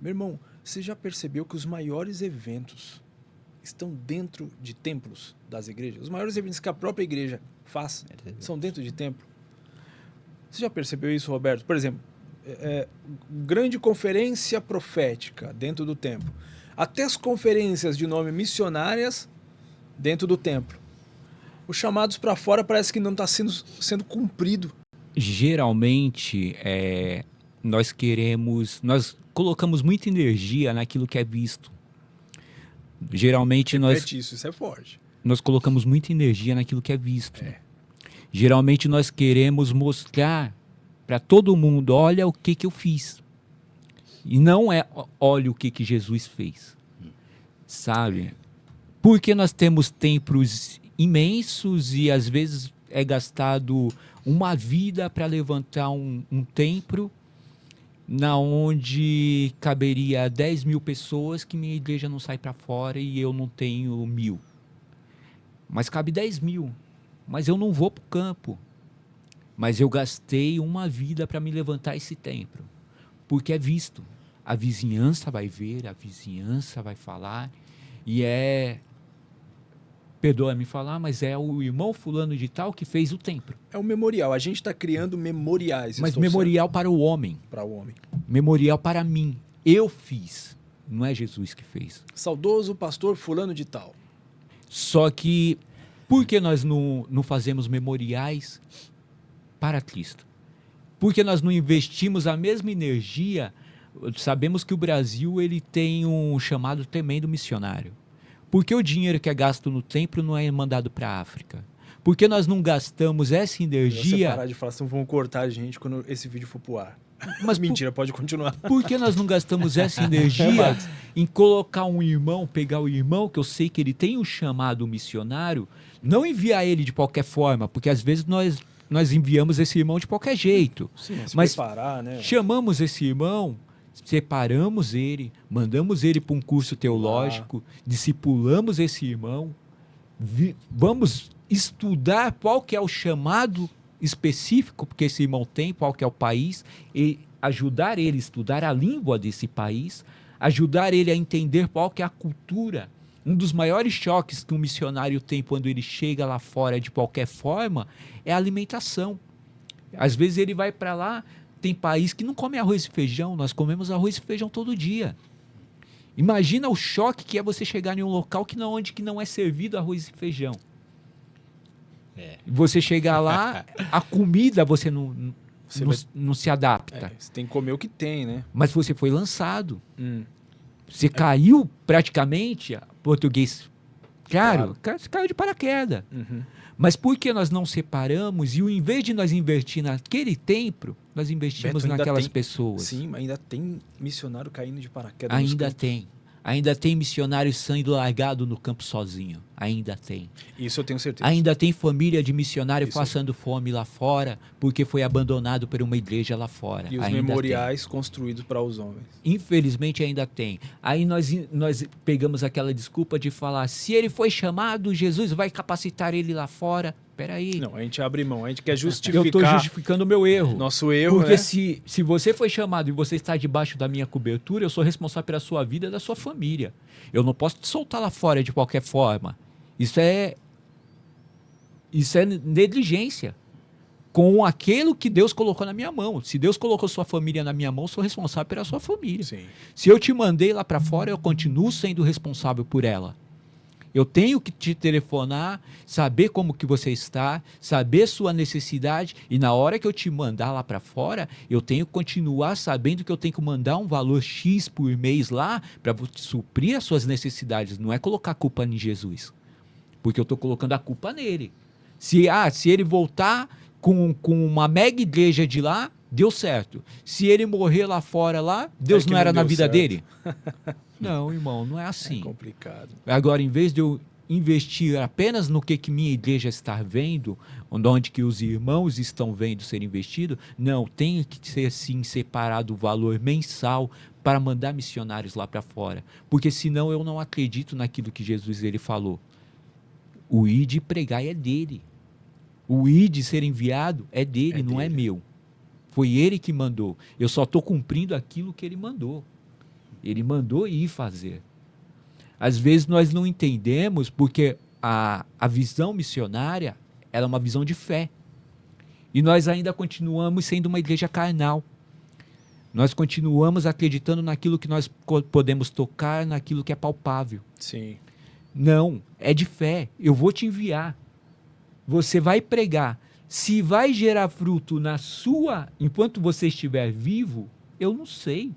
Meu irmão, você já percebeu que os maiores eventos estão dentro de templos das igrejas? Os maiores eventos que a própria igreja faz são dentro de templo. Você já percebeu isso, Roberto? Por exemplo, grande conferência profética dentro do templo. Até as conferências de nome missionárias dentro do templo. Os chamados para fora parece que não está sendo cumprido. Geralmente, nós colocamos muita energia naquilo que é visto. Geralmente Isso é forte. nós colocamos muita energia naquilo que é visto. Geralmente nós queremos mostrar para todo mundo, olha o que eu fiz. E não olha o que Jesus fez. Sabe? Porque nós temos templos imensos e às vezes é gastado uma vida para levantar um templo na onde caberia 10 mil pessoas, que minha igreja não sai para fora e eu não tenho 1.000. Mas cabe 10 mil. Mas eu não vou para o campo. Mas eu gastei uma vida para me levantar esse templo. Porque é visto. A vizinhança vai ver, a vizinhança vai falar. E perdoa-me falar, mas é o irmão fulano de tal que fez o templo. É um memorial. A gente está criando memoriais. Mas memorial para o homem. Para o homem. Memorial para mim. Eu fiz. Não é Jesus que fez. Saudoso pastor fulano de tal. Só que, por que nós não fazemos memoriais para Cristo? Porque nós não investimos a mesma energia. Sabemos que o Brasil ele tem um chamado tremendo missionário. Por que o dinheiro que é gasto no templo não é mandado para a África? Por que nós não gastamos essa energia... Você parar de falar, senão vão cortar a gente quando esse vídeo for pro ar. Mas mentira, pode continuar. Por que nós não gastamos essa energia em colocar um irmão, pegar o irmão, que eu sei que ele tem um chamado missionário, não enviar ele de qualquer forma, porque às vezes nós enviamos esse irmão de qualquer jeito. Sim, mas preparar, né? Chamamos esse irmão, separamos ele, mandamos ele para um curso teológico, discipulamos esse irmão, vamos estudar qual que é o chamado específico porque esse irmão tem, qual que é o país, e ajudar ele a estudar a língua desse país, ajudar ele a entender qual que é a cultura. Um dos maiores choques que um missionário tem quando ele chega lá fora de qualquer forma é a alimentação. Às vezes ele vai para lá, tem país que não come arroz e feijão, nós comemos arroz e feijão todo dia. Imagina o choque que é você chegar em um local onde não é servido arroz e feijão. Você chegar lá, a comida você não se adapta. Você tem que comer o que tem, né? Mas você foi lançado. Você caiu praticamente, português, claro. Você caiu de paraquedas. Mas por que nós não separamos e, em vez de nós investir naquele templo, nós investimos naquelas pessoas? Sim, ainda tem missionário caindo de paraquedas. Ainda tem. Ainda tem missionários sendo largado no campo sozinho. Ainda tem. Isso eu tenho certeza. Ainda tem família de missionário passando fome lá fora porque foi abandonado por uma igreja lá fora. E os ainda memoriais construídos para os homens. Infelizmente ainda tem. Aí nós pegamos aquela desculpa de falar, se ele foi chamado, Jesus vai capacitar ele lá fora. Peraí. Não, a gente abre mão, a gente quer justificar. Eu estou justificando o meu erro. Nosso erro, porque né? se você foi chamado e você está debaixo da minha cobertura, eu sou responsável pela sua vida e da sua família. Eu não posso te soltar lá fora de qualquer forma. Isso é negligência com aquilo que Deus colocou na minha mão. Se Deus colocou sua família na minha mão, eu sou responsável pela sua família. Sim. Se eu te mandei lá para fora, eu continuo sendo responsável por ela. Eu tenho que te telefonar, saber como que você está, saber sua necessidade, e na hora que eu te mandar lá para fora, eu tenho que continuar sabendo que eu tenho que mandar um valor X por mês lá para suprir as suas necessidades. Não é colocar a culpa em Jesus, porque eu estou colocando a culpa nele. Se ele voltar com uma mega igreja de lá, deu certo. Se ele morrer lá fora, Deus não era na vida dele. Não, irmão, não é assim. É complicado. Agora, em vez de eu investir apenas no que minha igreja está vendo, onde que os irmãos estão vendo ser investido, não, tem que ser sim separado o valor mensal para mandar missionários lá para fora. Porque senão eu não acredito naquilo que Jesus ele falou. O ir de pregar é dele. O ir de ser enviado é dele, não é meu. Foi ele que mandou. Eu só estou cumprindo aquilo que ele mandou. Ele mandou ir fazer. Às vezes nós não entendemos porque a visão missionária Era uma visão de fé. E nós ainda continuamos sendo uma igreja carnal. Nós continuamos acreditando naquilo que nós podemos tocar, naquilo que é palpável. Sim. Não, é de fé. Eu vou te enviar. Você vai pregar. Se vai gerar fruto enquanto você estiver vivo, eu não sei.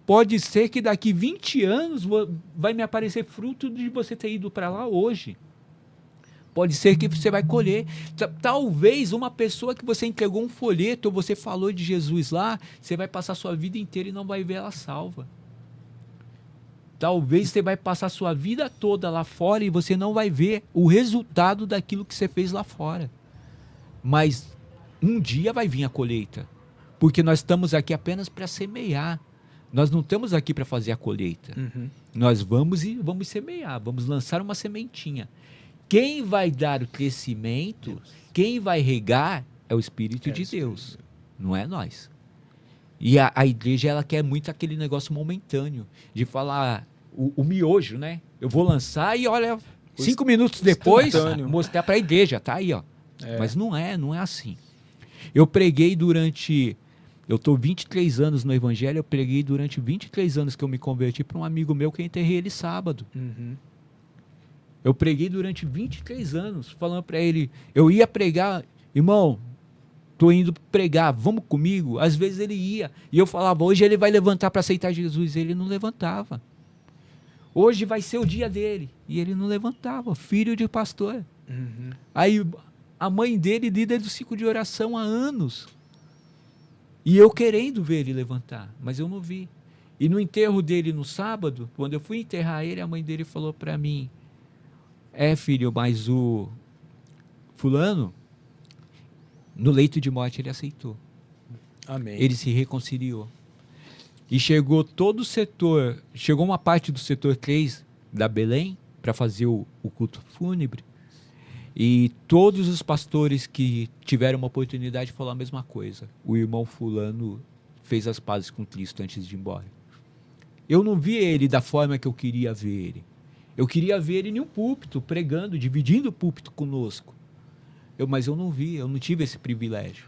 Pode ser que daqui 20 anos vai me aparecer fruto de você ter ido para lá hoje. Pode ser que você vai colher. Talvez uma pessoa que você entregou um folheto ou você falou de Jesus lá, você vai passar a sua vida inteira e não vai ver ela salva. Talvez você vai passar a sua vida toda lá fora e você não vai ver o resultado daquilo que você fez lá fora. Mas um dia vai vir a colheita. Porque nós estamos aqui apenas para semear. Nós não estamos aqui para fazer a colheita. Uhum. Nós vamos semear, vamos lançar uma sementinha. Quem vai dar o crescimento, Deus. Quem vai regar é o Espírito de Deus, não é nós. E a igreja, ela quer muito aquele negócio momentâneo, de falar o miojo, né? Eu vou lançar e olha, 5 minutos depois, mostrar para a igreja, tá aí, ó. Mas não é assim. Eu estou 23 anos no Evangelho, eu preguei durante 23 anos que eu me converti para um amigo meu que eu enterrei ele sábado. Uhum. Eu preguei durante 23 anos, falando para ele, eu ia pregar, irmão, tô indo pregar, vamos comigo? Às vezes ele ia, e eu falava, hoje ele vai levantar para aceitar Jesus, ele não levantava. Hoje vai ser o dia dele, e ele não levantava, filho de pastor. Uhum. Aí a mãe dele, líder do ciclo de oração há anos, e eu querendo ver ele levantar, mas eu não vi. E no enterro dele no sábado, quando eu fui enterrar ele, a mãe dele falou para mim, filho, mas o fulano, no leito de morte, ele aceitou. Amém. Ele se reconciliou. E chegou todo o setor, chegou uma parte do setor 3 da Belém, para fazer o culto fúnebre, e todos os pastores que tiveram uma oportunidade falaram a mesma coisa. O irmão fulano fez as pazes com Cristo antes de ir embora. Eu não vi ele da forma que eu queria ver ele. Eu queria ver ele em um púlpito, pregando, dividindo o púlpito conosco. Mas eu não vi, eu não tive esse privilégio.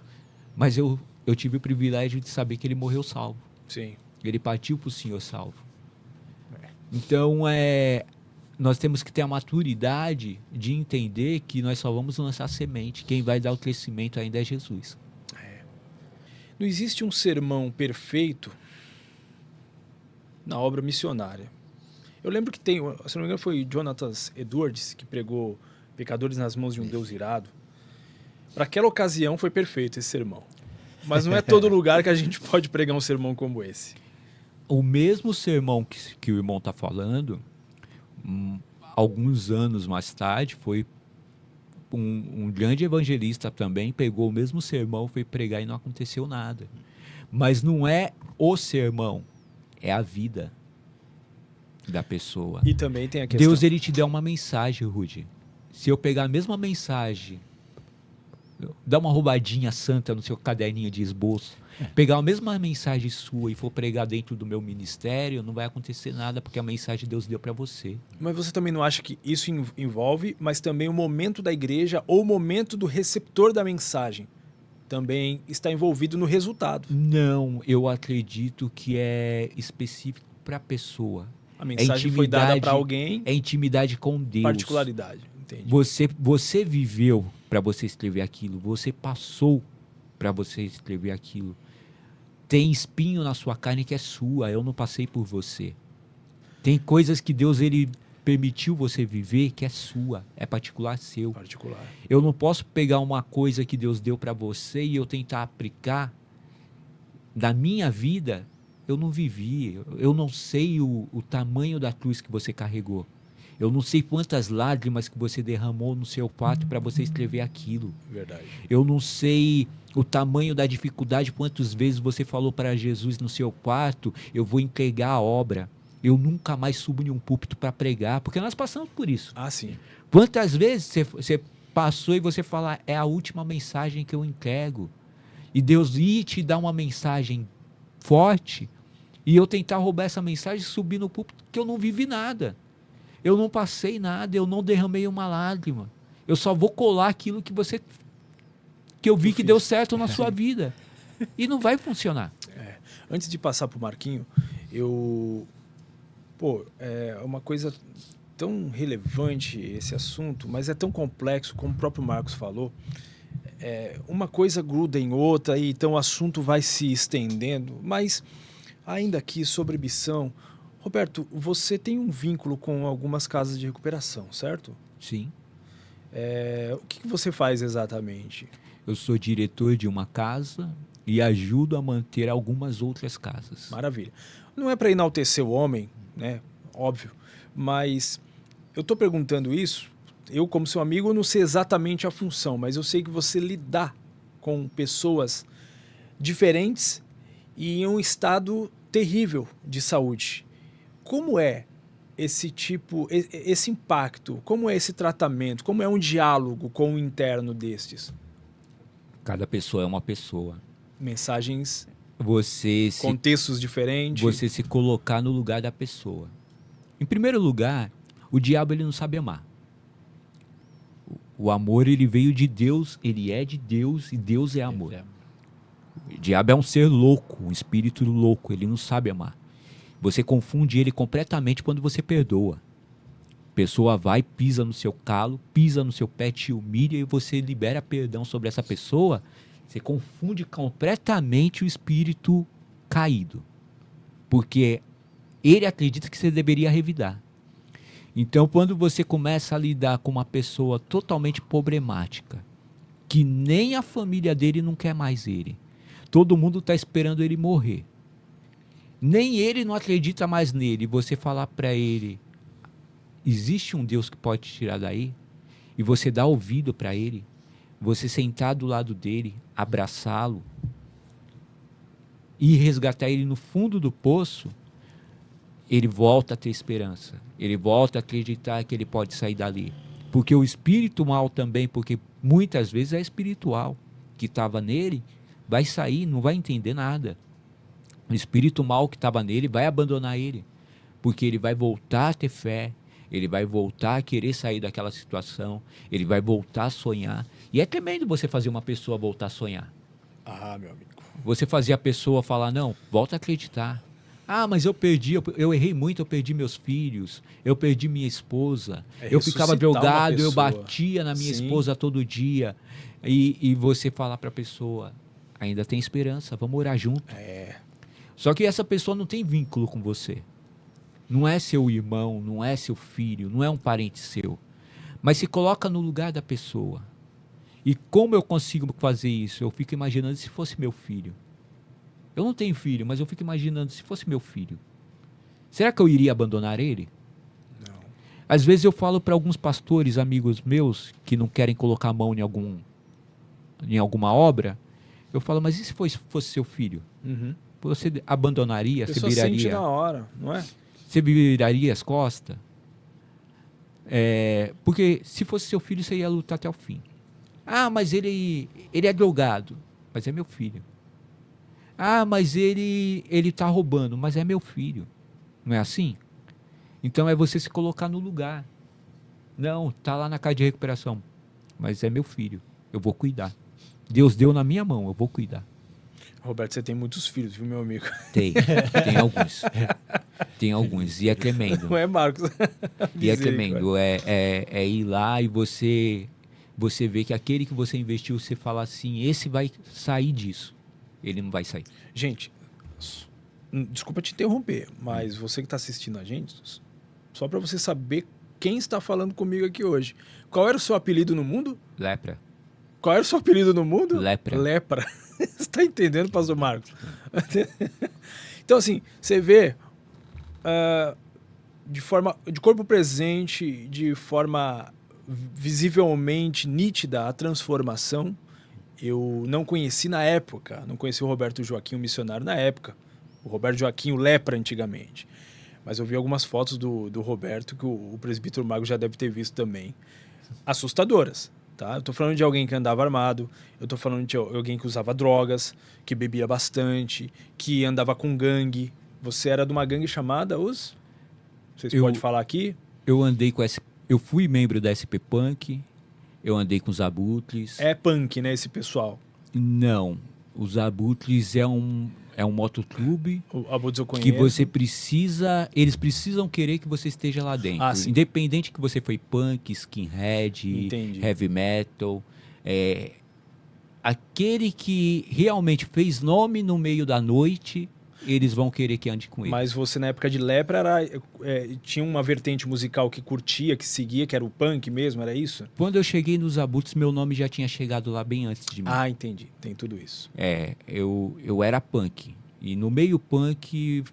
Mas eu tive o privilégio de saber que ele morreu salvo. Sim. Ele partiu para o Senhor salvo. Então, nós temos que ter a maturidade de entender que nós só vamos lançar semente. Quem vai dar o crescimento ainda é Jesus. Não existe um sermão perfeito na obra missionária. Eu lembro que se não me engano foi Jonathan Edwards que pregou Pecadores nas mãos de um Deus irado. Para aquela ocasião foi perfeito esse sermão. Mas não é todo lugar que a gente pode pregar um sermão como esse. O mesmo sermão que o irmão está falando, alguns anos mais tarde, foi um grande evangelista também, pegou o mesmo sermão, foi pregar e não aconteceu nada. Mas não é o sermão, é a vida da pessoa. E também tem a questão... Deus, ele te dá uma mensagem, Rudy. Se eu pegar a mesma mensagem, dar uma roubadinha santa no seu caderninho de esboço, pegar a mesma mensagem sua e for pregar dentro do meu ministério, não vai acontecer nada, porque a mensagem Deus deu para você. Mas você também não acha que isso envolve, mas também o momento da igreja ou o momento do receptor da mensagem também está envolvido no resultado? Não, eu acredito que é específico para a pessoa. A mensagem foi dada para alguém. É intimidade com Deus. Particularidade, entendi. Você viveu para você escrever aquilo. Você passou para você escrever aquilo. Tem espinho na sua carne que é sua. Eu não passei por você. Tem coisas que Deus ele permitiu você viver que é sua. É particular seu. Particular. Eu não posso pegar uma coisa que Deus deu para você e eu tentar aplicar na minha vida. Eu não vivi, eu não sei o tamanho da cruz que você carregou. Eu não sei quantas lágrimas que você derramou no seu quarto para você escrever aquilo. Verdade. Eu não sei o tamanho da dificuldade, quantas vezes você falou para Jesus no seu quarto, eu vou entregar a obra. Eu nunca mais subo em um púlpito para pregar, porque nós passamos por isso. Ah, sim. Quantas vezes você passou e você fala, é a última mensagem que eu entrego. E Deus ia te dar uma mensagem forte, e eu tentar roubar essa mensagem e subir no púlpito, que eu não vivi nada. Eu não passei nada, eu não derramei uma lágrima. Eu só vou colar aquilo que eu vi que deu certo na sua vida. E não vai funcionar. Antes de passar para o Marquinho, é uma coisa tão relevante esse assunto, mas é tão complexo, como o próprio Marcos falou. Uma coisa gruda em outra e então o assunto vai se estendendo. Mas ainda aqui sobre missão, Roberto, você tem um vínculo com algumas casas de recuperação, certo? Sim. O que você faz exatamente? Eu sou diretor de uma casa e ajudo a manter algumas outras casas. Maravilha. Não é para enaltecer o homem, né? Óbvio. Mas eu estou perguntando isso, eu como seu amigo, eu não sei exatamente a função, mas eu sei que você lidar com pessoas diferentes e em um estado terrível de saúde. Como é esse impacto? Como é esse tratamento? Como é um diálogo com o interno destes? Cada pessoa é uma pessoa. Mensagens, contextos diferentes. Você se colocar no lugar da pessoa. Em primeiro lugar, o diabo ele não sabe amar. O amor ele veio de Deus, ele é de Deus e Deus é amor. O diabo é um ser louco, um espírito louco, ele não sabe amar. Você confunde ele completamente quando você perdoa. A pessoa vai, pisa no seu calo, pisa no seu pé, te humilha e você libera perdão sobre essa pessoa. Você confunde completamente o espírito caído. Porque ele acredita que você deveria revidar. Então, quando você começa a lidar com uma pessoa totalmente problemática, que nem a família dele não quer mais ele, todo mundo está esperando ele morrer, nem ele não acredita mais nele, você falar para ele, existe um Deus que pode te tirar daí, e você dá ouvido para ele, você sentar do lado dele, abraçá-lo, e resgatar ele no fundo do poço, ele volta a ter esperança. Ele volta a acreditar que ele pode sair dali. Porque o espírito mal também, porque muitas vezes é espiritual, que estava nele, vai sair, não vai entender nada. O espírito mal que estava nele vai abandonar ele. Porque ele vai voltar a ter fé, ele vai voltar a querer sair daquela situação, ele vai voltar a sonhar. E é tremendo você fazer uma pessoa voltar a sonhar. Ah, meu amigo. Você fazer a pessoa falar, não, volta a acreditar. Ah, mas eu perdi, eu errei muito, eu perdi meus filhos, eu perdi minha esposa, eu ficava drogado, eu batia na minha esposa todo dia. E você falar para a pessoa, ainda tem esperança, vamos orar junto. Só que essa pessoa não tem vínculo com você. Não é seu irmão, não é seu filho, não é um parente seu. Mas se coloca no lugar da pessoa. E como eu consigo fazer isso? Eu fico imaginando se fosse meu filho. Eu não tenho filho, mas eu fico imaginando se fosse meu filho. Será que eu iria abandonar ele? Não. Às vezes eu falo para alguns pastores, amigos meus, que não querem colocar a mão em alguma obra, eu falo, mas e se fosse seu filho? Uhum. Você abandonaria? Você viraria? Sente na hora, não é? Você viraria as costas? Porque se fosse seu filho, você ia lutar até o fim. Ah, mas ele é drogado. Mas é meu filho. Ah, mas ele está roubando. Mas é meu filho. Não é assim? Então é você se colocar no lugar. Não, está lá na casa de recuperação. Mas é meu filho. Eu vou cuidar. Deus deu na minha mão. Eu vou cuidar. Roberto, você tem muitos filhos, viu, meu amigo? Tem alguns. Tem alguns. E é tremendo. Não é, Marcos? E é tremendo. É ir lá e você vê que aquele que você investiu, você fala assim, esse vai sair disso. Ele não vai sair. Gente, desculpa te interromper, mas você que está assistindo a gente, só para você saber quem está falando comigo aqui hoje. Qual era o seu apelido no mundo? Lepra. Qual era o seu apelido no mundo? Lepra. Lepra. Você está entendendo, pastor Marcos? Então, assim, você vê de corpo presente, de forma visivelmente nítida a transformação. Eu não conheci na época, não conheci o Roberto Joaquim, o missionário na época. O Roberto Joaquim, o Lepra antigamente. Mas eu vi algumas fotos do Roberto que o presbítero Marcos já deve ter visto também. Assustadoras. Tá? Eu tô falando de alguém que andava armado, eu tô falando de alguém que usava drogas, que bebia bastante, que andava com gangue. Você era de uma gangue chamada os... Vocês podem falar aqui? Eu andei com eu fui membro da SP Punk, Eu andei com os Abutres. É punk, né, esse pessoal? Não. Os Abutres é um motoclube O Abutres eu que conheço. você precisa... Eles precisam querer que você esteja lá dentro. Ah, sim. Independente que você foi punk, skinhead, Entendi. heavy metal. Aquele que realmente fez nome no meio da noite, eles vão querer que ande com ele. Mas você, na época de Lepra, tinha uma vertente musical que curtia, que seguia, que era o punk mesmo, era isso? Quando eu cheguei nos Abutres, meu nome já tinha chegado lá bem antes de mim. Ah, entendi. Tem tudo isso. Eu era punk. E no meio punk,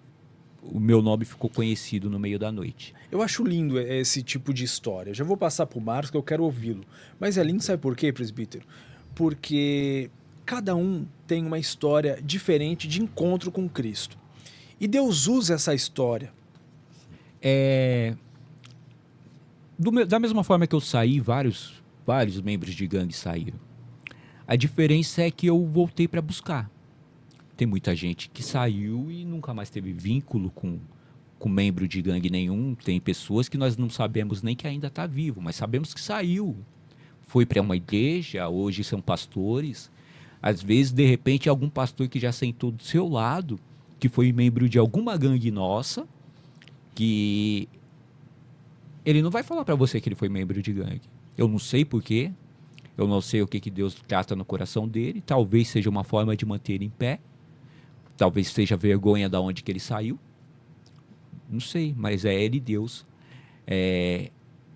o meu nome ficou conhecido no meio da noite. Eu acho lindo esse tipo de história. Já vou passar pro Marcos, que eu quero ouvi-lo. Mas é lindo, sabe por quê, presbítero? Porque cada um tem uma história diferente de encontro com Cristo. E Deus usa essa história. Da mesma forma que eu saí, vários membros de gangue saíram. A diferença é que eu voltei para buscar. Tem muita gente que saiu e nunca mais teve vínculo com membro de gangue nenhum. Tem pessoas que nós não sabemos nem que ainda está vivo, mas sabemos que saiu. Foi para uma igreja, hoje são pastores. Às vezes, de repente, algum pastor que já sentou do seu lado, que foi membro de alguma gangue nossa, que ele não vai falar para você que ele foi membro de gangue. Eu não sei porquê, eu não sei o que Deus trata no coração dele. Talvez seja uma forma de manter ele em pé, talvez seja vergonha da onde que ele saiu. Não sei, mas é ele Deus.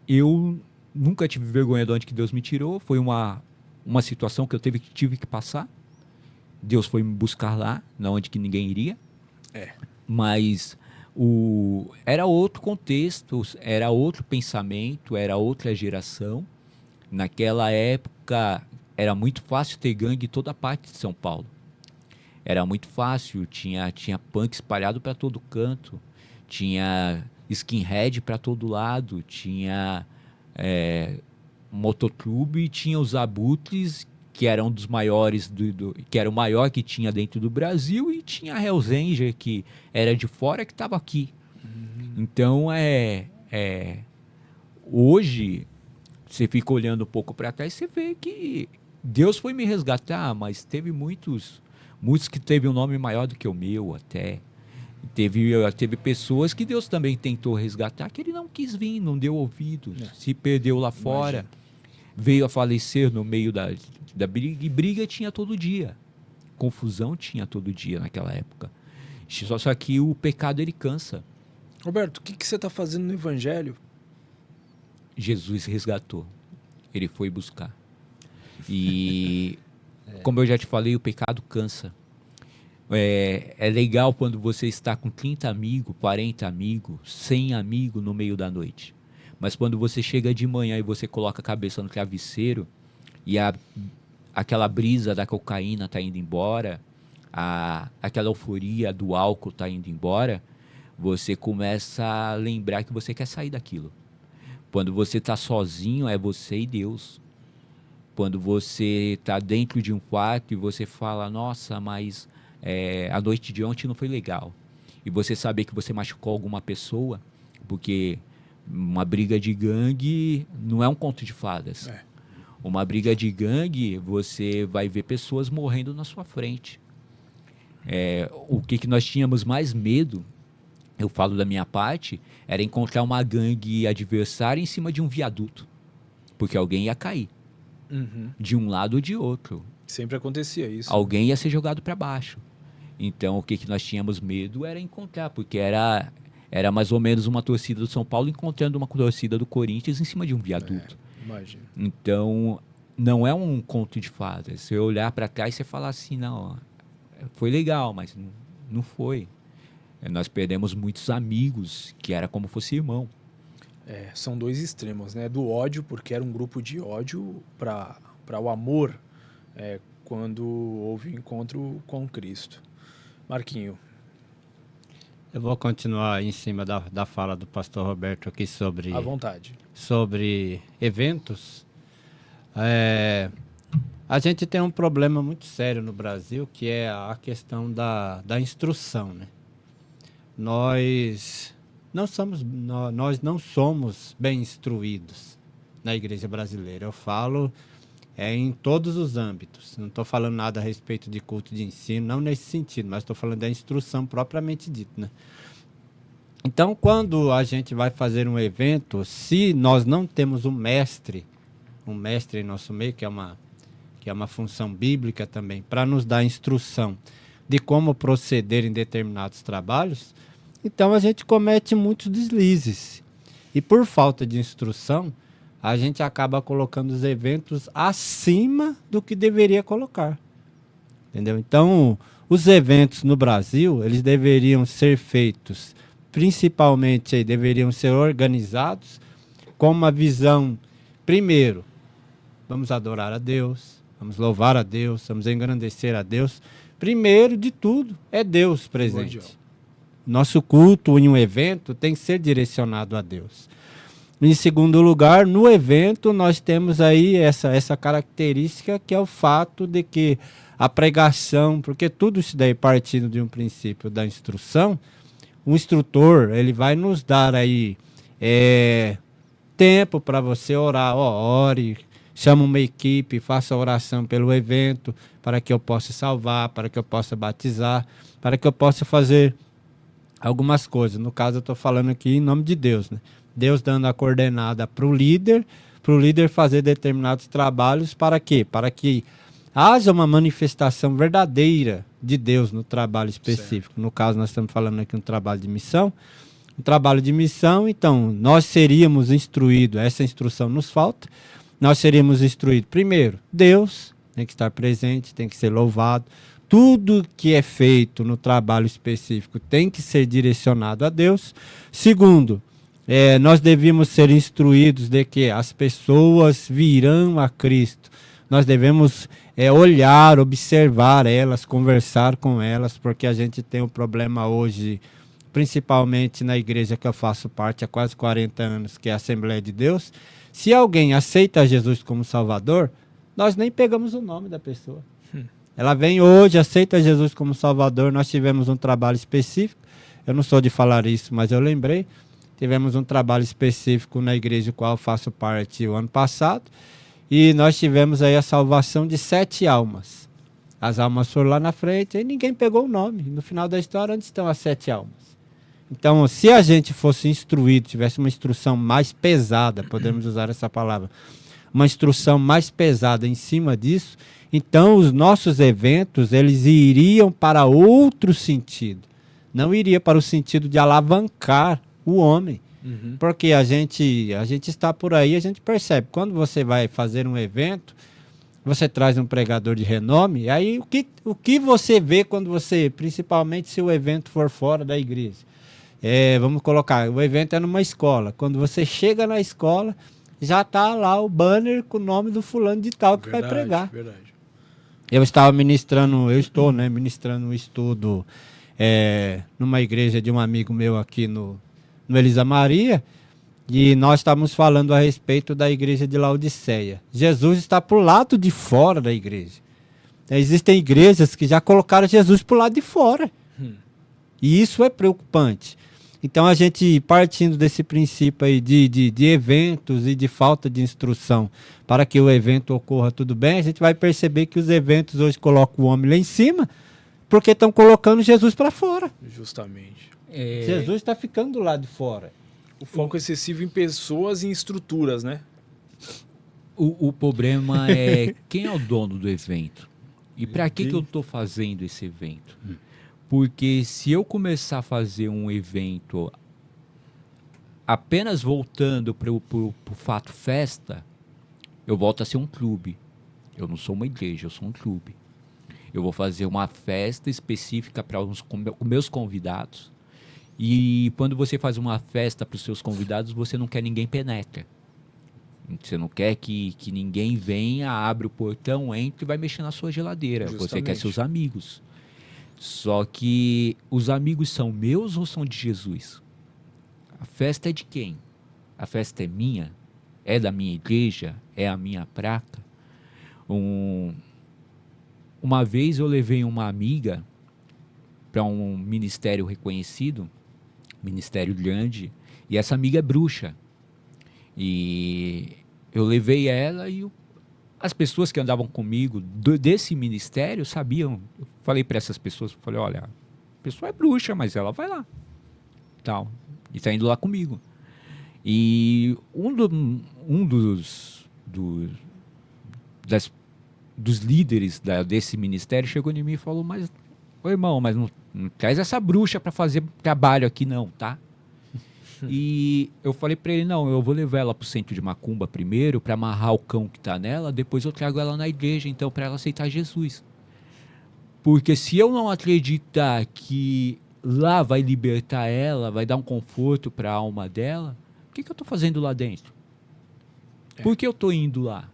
Eu nunca tive vergonha de onde que Deus me tirou. Foi uma situação que eu tive que passar. Deus foi me buscar lá, na onde que ninguém iria. Mas era outro contexto, era outro pensamento, era outra geração. Naquela época, era muito fácil ter gangue em toda parte de São Paulo. Era muito fácil, tinha punk espalhado para todo canto, tinha skinhead para todo lado, tinha motoclube, tinha os Abutres, que era um dos maiores, que era o maior que tinha dentro do Brasil, e tinha a Hells Angels, que era de fora, que estava aqui. Então, hoje, você fica olhando um pouco para trás, você vê que Deus foi me resgatar, mas teve muitos que teve um nome maior do que o meu até. Teve pessoas que Deus também tentou resgatar, que ele não quis vir, não deu ouvidos, se perdeu lá fora, veio a falecer no meio da briga, e briga tinha todo dia, confusão tinha todo dia naquela época. Só que o pecado, ele cansa. Roberto, o que você está fazendo no Evangelho? Jesus resgatou, ele foi buscar. E como eu já te falei, o pecado cansa. É legal quando você está com 30 amigos, 40 amigos, 100 amigos no meio da noite. Mas quando você chega de manhã e você coloca a cabeça no travesseiro e aquela brisa da cocaína está indo embora, aquela euforia do álcool está indo embora, você começa a lembrar que você quer sair daquilo. Quando você está sozinho, é você e Deus. Quando você está dentro de um quarto e você fala, nossa, mas a noite de ontem não foi legal. E você saber que você machucou alguma pessoa, porque uma briga de gangue não é um conto de fadas. Uma briga de gangue, você vai ver pessoas morrendo na sua frente. O que nós tínhamos mais medo, eu falo da minha parte, era encontrar uma gangue adversária em cima de um viaduto. Porque alguém ia cair. De um lado ou de outro. Sempre acontecia isso. Alguém ia ser jogado para baixo. Então, o que nós tínhamos medo era encontrar, porque era mais ou menos uma torcida do São Paulo encontrando uma torcida do Corinthians em cima de um viaduto. Imagina. Então, não é um conto de fadas. Você olhar para trás e você falar assim, não, foi legal, mas não foi. Nós perdemos muitos amigos, que era como fosse irmão. São dois extremos, né? Do ódio, porque era um grupo de ódio, para o amor, quando houve o encontro com Cristo. Marquinho. Eu vou continuar em cima da fala do pastor Roberto aqui sobre... À vontade. Sobre eventos. A gente tem um problema muito sério no Brasil, que é a questão da instrução, né? Nós não somos bem instruídos, na igreja brasileira. Eu falo em todos os âmbitos. Não estou falando nada a respeito de culto de ensino, não nesse sentido, mas estou falando da instrução propriamente dita, né? Então, quando a gente vai fazer um evento, se nós não temos um mestre em nosso meio, que é uma função bíblica também, para nos dar instrução de como proceder em determinados trabalhos, então a gente comete muitos deslizes. E por falta de instrução, a gente acaba colocando os eventos acima do que deveria colocar. Entendeu? Então, os eventos no Brasil, eles deveriam ser feitos, principalmente aí, deveriam ser organizados com uma visão, primeiro, vamos adorar a Deus, vamos louvar a Deus, vamos engrandecer a Deus. Primeiro de tudo, é Deus presente. Nosso culto em um evento tem que ser direcionado a Deus. Em segundo lugar, no evento nós temos aí essa característica, que é o fato de que a pregação, porque tudo isso daí partindo de um princípio da instrução, o instrutor, ele vai nos dar aí tempo para você orar. Ore, chama uma equipe, faça oração pelo evento, para que eu possa salvar, para que eu possa batizar, para que eu possa fazer algumas coisas. No caso, eu estou falando aqui em nome de Deus, né? Deus dando a coordenada para o líder fazer determinados trabalhos. Para quê? Para que haja uma manifestação verdadeira de Deus no trabalho específico. Certo. No caso, nós estamos falando aqui um trabalho de missão. Um trabalho de missão, então, nós seríamos instruídos, essa instrução nos falta, nós seríamos instruídos, primeiro, Deus tem que estar presente, tem que ser louvado. Tudo que é feito no trabalho específico tem que ser direcionado a Deus. Segundo, nós devíamos ser instruídos de que as pessoas virão a Cristo. Nós devemos olhar, observar elas, conversar com elas, porque a gente tem um problema hoje, principalmente na igreja que eu faço parte há quase 40 anos, que é a Assembleia de Deus. Se alguém aceita Jesus como Salvador, nós nem pegamos o nome da pessoa. Ela vem hoje, aceita Jesus como Salvador. Nós tivemos um trabalho específico, eu não sou de falar isso, mas eu lembrei, tivemos um trabalho específico na igreja do qual eu faço parte o ano passado, e nós tivemos aí a salvação de 7 almas. As almas foram lá na frente e ninguém pegou o nome. No final da história, onde estão as 7 almas? Então, se a gente fosse instruído, tivesse uma instrução mais pesada, podemos usar essa palavra, uma instrução mais pesada em cima disso, então os nossos eventos, eles iriam para outro sentido. Não iria para o sentido de alavancar o homem. Uhum. Porque a gente está por aí, a gente percebe, quando você vai fazer um evento, você traz um pregador de renome, aí o que você vê quando você, principalmente se o evento for fora da igreja? Vamos colocar, o evento é numa escola. Quando você chega na escola, já está lá o banner com o nome do fulano de tal que vai pregar. Verdade. Eu estou ministrando um estudo numa igreja de um amigo meu aqui no Elisa Maria, e nós estávamos falando a respeito da igreja de Laodiceia. Jesus está para o lado de fora da igreja. Existem igrejas que já colocaram Jesus para o lado de fora. E isso é preocupante. Então, a gente, partindo desse princípio aí de eventos e de falta de instrução para que o evento ocorra tudo bem, a gente vai perceber que os eventos hoje colocam o homem lá em cima porque estão colocando Jesus para fora. Justamente. Jesus está ficando do lado de fora. O foco excessivo em pessoas e em estruturas, né? O problema é quem é o dono do evento. E para que eu estou fazendo esse evento? Porque se eu começar a fazer um evento apenas voltando para o fato festa, eu volto a ser um clube. Eu não sou uma igreja, eu sou um clube. Eu vou fazer uma festa específica para os meus convidados. E quando você faz uma festa para os seus convidados, você não quer ninguém penetra. Você não quer que ninguém venha, abre o portão, entre e vai mexer na sua geladeira. Justamente. Você quer seus amigos. Só que os amigos são meus ou são de Jesus? A festa é de quem? A festa é minha? É da minha igreja? É a minha praca? Uma vez eu levei uma amiga para um ministério reconhecido, ministério grande, e essa amiga é bruxa. E eu levei ela e as pessoas que andavam comigo desse ministério sabiam. Eu falei para essas pessoas, falei, olha, a pessoa é bruxa, mas ela vai lá. Tal. E está indo lá comigo. E um dos líderes desse ministério chegou em mim e falou, mas, ô irmão, mas não traz essa bruxa para fazer trabalho aqui não, tá? E eu falei para ele, não, eu vou levar ela pro centro de macumba primeiro para amarrar o cão que tá nela, depois eu trago ela na igreja, então, para ela aceitar Jesus. Porque se eu não acreditar que lá vai libertar ela, vai dar um conforto para a alma dela, o que eu estou fazendo lá dentro? Por que eu estou indo lá?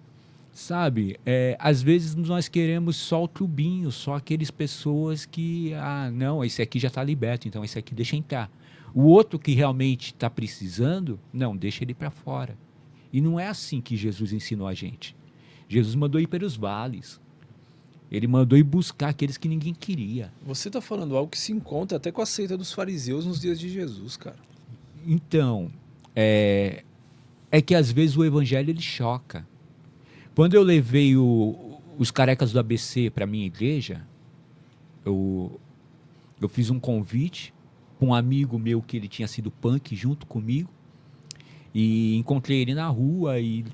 Sabe? Às vezes nós queremos só o clubinho, só aquelas pessoas que, não, esse aqui já está liberto, então esse aqui deixa entrar. O outro que realmente está precisando, não, deixa ele para fora. E não é assim que Jesus ensinou a gente. Jesus mandou ir para os vales. Ele mandou ir buscar aqueles que ninguém queria. Você está falando algo que se encontra até com a seita dos fariseus nos dias de Jesus, cara. Então, é que às vezes o evangelho ele choca. Quando eu levei os carecas do ABC para minha igreja, eu fiz um convite com um amigo meu que ele tinha sido punk junto comigo e encontrei ele na rua e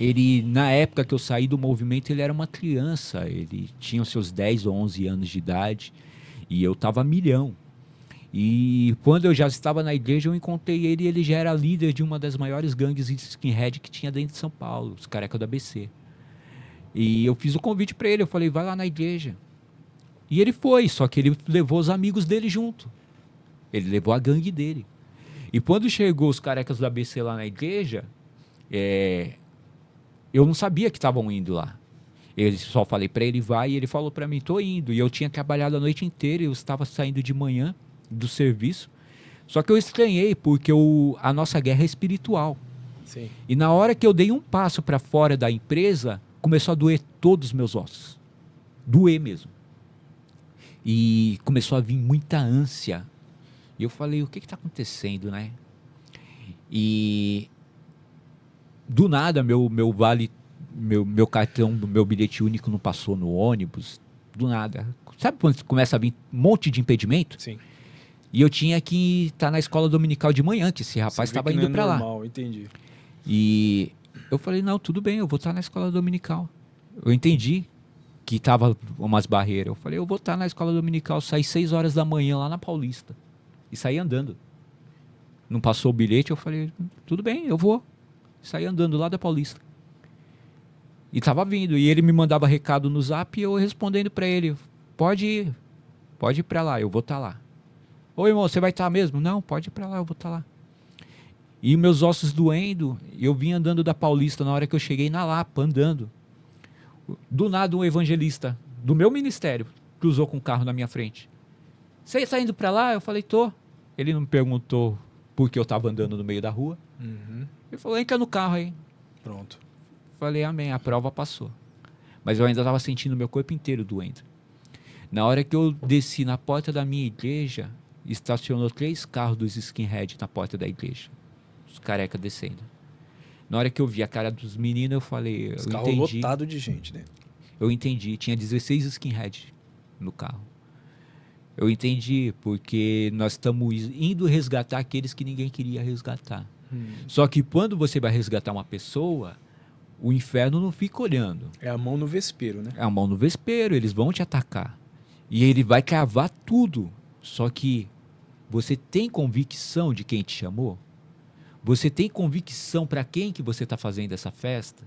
ele, na época que eu saí do movimento, ele era uma criança, ele tinha os seus 10 ou 11 anos de idade e eu estava a milhão. E quando eu já estava na igreja, eu encontrei ele e ele já era líder de uma das maiores gangues de skinhead que tinha dentro de São Paulo, os carecas do ABC. E eu fiz o convite para ele, eu falei, vai lá na igreja. E ele foi, só que ele levou os amigos dele junto. Ele levou a gangue dele. E quando chegou os carecas do ABC lá na igreja, eu não sabia que estavam indo lá. Eu só falei para ele, vai, e ele falou para mim, tô indo. E eu tinha trabalhado a noite inteira, eu estava saindo de manhã do serviço. Só que eu estranhei, porque a nossa guerra é espiritual. Sim. E na hora que eu dei um passo para fora da empresa, começou a doer todos os meus ossos. Doer mesmo. E começou a vir muita ânsia. E eu falei, o que está acontecendo, né? E do nada, meu vale, meu cartão, meu bilhete único não passou no ônibus. Do nada. Sabe quando começa a vir um monte de impedimento? Sim. E eu tinha que estar na escola dominical de manhã, que esse rapaz estava indo para lá. Normal, entendi. E eu falei, não, tudo bem, eu vou estar na escola dominical. Eu entendi que tava umas barreiras. Eu falei, eu vou estar na escola dominical, saí 6 horas da manhã lá na Paulista. E saí andando. Não passou o bilhete, eu falei, tudo bem, eu vou. Saí andando lá da Paulista. E tava vindo, e ele me mandava recado no zap e eu respondendo para ele, pode ir para lá, eu vou estar lá. Ô irmão, você vai estar mesmo? Não, pode ir para lá, eu vou estar lá. E meus ossos doendo, eu vim andando da Paulista na hora que eu cheguei na Lapa, andando. Do nada um evangelista do meu ministério cruzou com um carro na minha frente. Você está indo para lá? Eu falei, tô. Ele não me perguntou por que eu estava andando no meio da rua. Uhum. Ele falou, entra no carro aí. Pronto. Falei, amém, a prova passou. Mas eu ainda estava sentindo meu corpo inteiro doendo. Na hora que eu desci na porta da minha igreja, estacionou 3 carros dos skinhead na porta da igreja. Os careca descendo. Na hora que eu vi a cara dos meninos, eu falei, Os eu carros entendi. lotado de gente, né? Eu entendi, tinha 16 skinhead no carro. Eu entendi, porque nós estamos indo resgatar aqueles que ninguém queria resgatar. Só que quando você vai resgatar uma pessoa, o inferno não fica olhando. É a mão no vespeiro, né? É a mão no vespeiro, eles vão te atacar. E ele vai cavar tudo. Só que você tem convicção de quem te chamou? Você tem convicção para quem que você está fazendo essa festa?